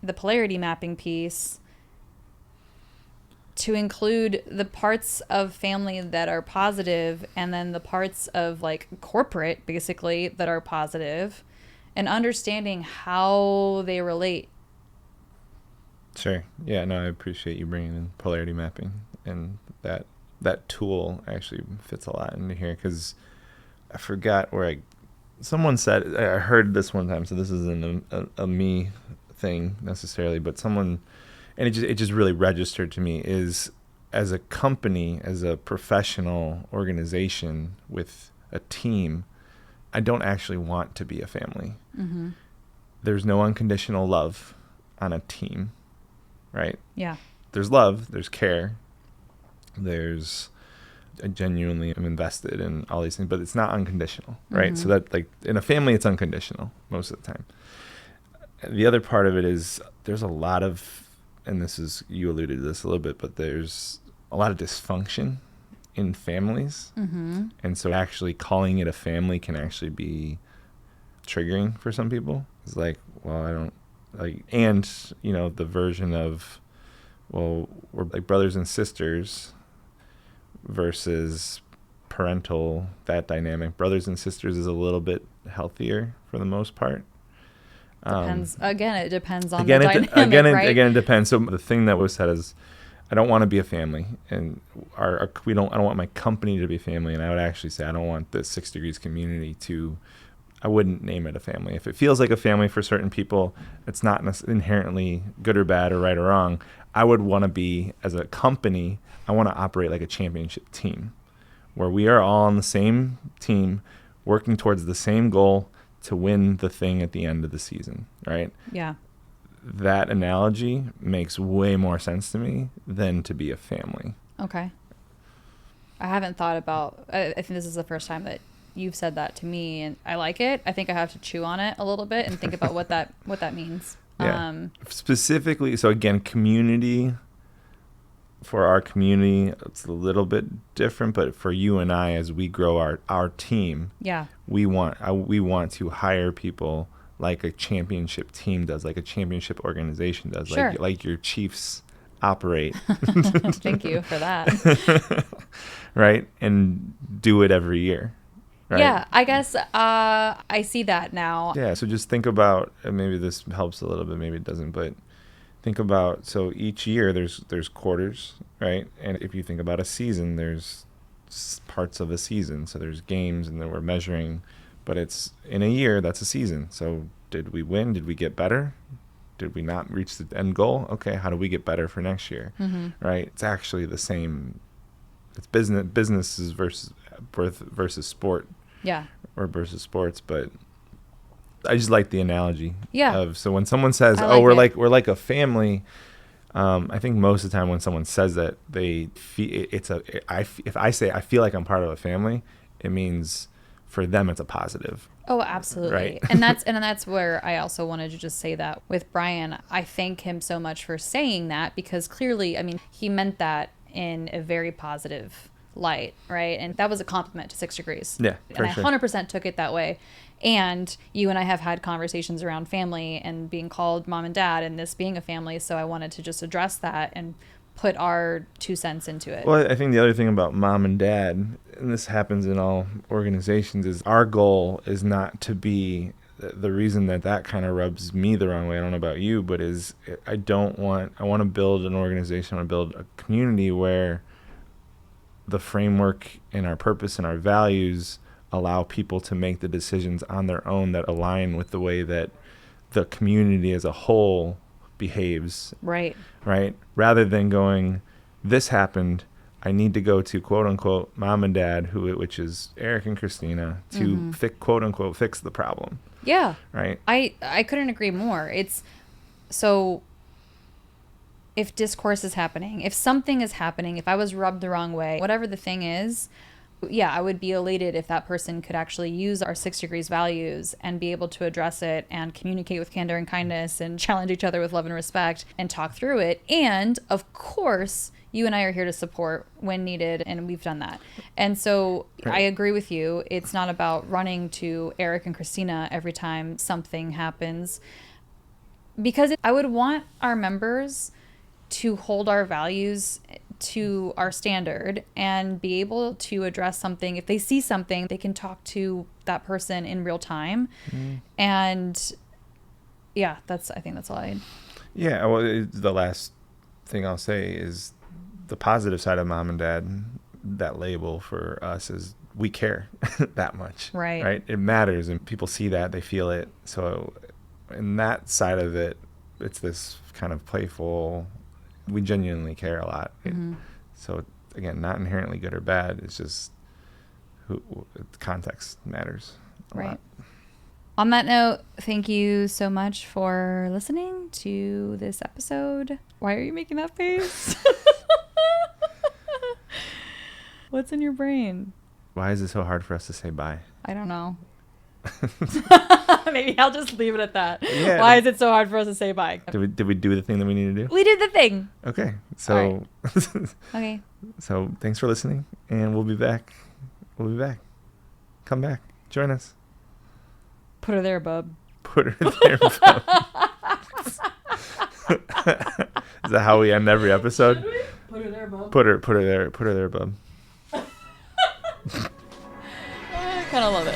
the polarity mapping piece, to include the parts of family that are positive and then the parts of like corporate basically that are positive, and understanding how they relate. Sure. Yeah, no, I appreciate you bringing in polarity mapping, and that tool actually fits a lot into here, because I forgot where someone said, I heard this one time, so this isn't a me thing necessarily, but someone, and it just really registered to me, is as a company, as a professional organization with a team, I don't actually want to be a family. Mm-hmm. There's no unconditional love on a team, right? Yeah. There's love, there's care, I genuinely am invested in all these things, but it's not unconditional, right? Mm-hmm. So that, like, in a family, it's unconditional most of the time. The other part of it is there's a lot of, and you alluded to this a little bit, but there's a lot of dysfunction in families. Mm-hmm. And so actually calling it a family can actually be triggering for some people. It's like, well, I don't like, and the version of, well, we're like brothers and sisters versus parental, that dynamic. Brothers and sisters is a little bit healthier for the most part. Depends. Again, it depends on the dynamic, right? Again, it depends. So the thing that was said is, I don't want to be a family, and I don't want my company to be family. And I would actually say I don't want the 6 Degrees community to. I wouldn't name it a family. If it feels like a family for certain people, it's not inherently good or bad or right or wrong. I would want to be, as a company, I want to operate like a championship team, where we are all on the same team, working towards the same goal to win the thing at the end of the season, right? Yeah. That analogy makes way more sense to me than to be a family. Okay. I haven't thought about, I think this is the first time that you've said that to me, and I like it. I think I have to chew on it a little bit and think about what that means. Yeah. Specifically, so again, community, for our community, it's a little bit different, but for you and I, as we grow our team, yeah, we want to hire people like a championship team does, like a championship organization does, sure. like your Chiefs operate. Thank you for that. Right? And do it every year. Right? Yeah, I guess I see that now. Yeah, so just think about, maybe this helps a little bit, maybe it doesn't, but think about, so each year there's quarters, right? And if you think about a season, there's parts of a season. So there's games, and then we're measuring, but it's in a year, that's a season. So did we win? Did we get better? Did we not reach the end goal? Okay, how do we get better for next year? Mm-hmm. Right? It's actually the same. It's businesses versus sport. Yeah. Or versus sports, but I just like the analogy. Yeah. So when someone says, we're like a family, I think most of the time when someone says that, they feel if I say I feel like I'm part of a family, it means for them it's a positive. Oh, absolutely. Right. and that's where I also wanted to just say that with Bryan. I thank him so much for saying that, because clearly, I mean, he meant that in a very positive light, right? And that was a compliment to 6 Degrees. Yeah, for and sure. I 100% took it that way. And you and I have had conversations around family and being called mom and dad, and this being a family. So I wanted to just address that and put our 2 cents into it. Well, I think the other thing about mom and dad, and this happens in all organizations, is our goal is not to be, the reason that kind of rubs me the wrong way, I don't know about you, but I want to build an organization, I want to build a community where the framework and our purpose and our values allow people to make the decisions on their own that align with the way that the community as a whole behaves. Right. Rather than going, this happened, I need to go to quote unquote mom and dad, which is Eric and Christina, to quote unquote fix the problem. Yeah. Right. I couldn't agree more. It's so, if discourse is happening, if something is happening, if I was rubbed the wrong way, whatever the thing is, yeah, I would be elated if that person could actually use our 6 Degrees values and be able to address it and communicate with candor and kindness and challenge each other with love and respect and talk through it. And of course, you and I are here to support when needed, and we've done that. And so right. I agree with you. It's not about running to Eric and Christina every time something happens, because I would want our members to hold our values to our standard and be able to address something. If they see something, they can talk to that person in real time. And yeah, I think that's all I. Yeah. Well, the last thing I'll say is the positive side of mom and dad. That label for us is we care that much. Right. It matters, and people see that, they feel it. So in that side of it, it's this kind of playful, we genuinely care a lot. So again, not inherently good or bad. It's just context matters a lot. On that note, thank you so much for listening to this episode. Why are you making that face? What's in your brain? Why is it so hard for us to say bye? I don't know. Maybe I'll just leave it at that. Yeah. Why is it so hard for us to say bye? Did we do the thing that we need to do? We did the thing. Okay. So Okay. So thanks for listening, and we'll be back. Come back. Join us. Put her there, bub. Put her there, bub. Is that how we end every episode? Put her there, bub. Put her there, bub. I kind of love it.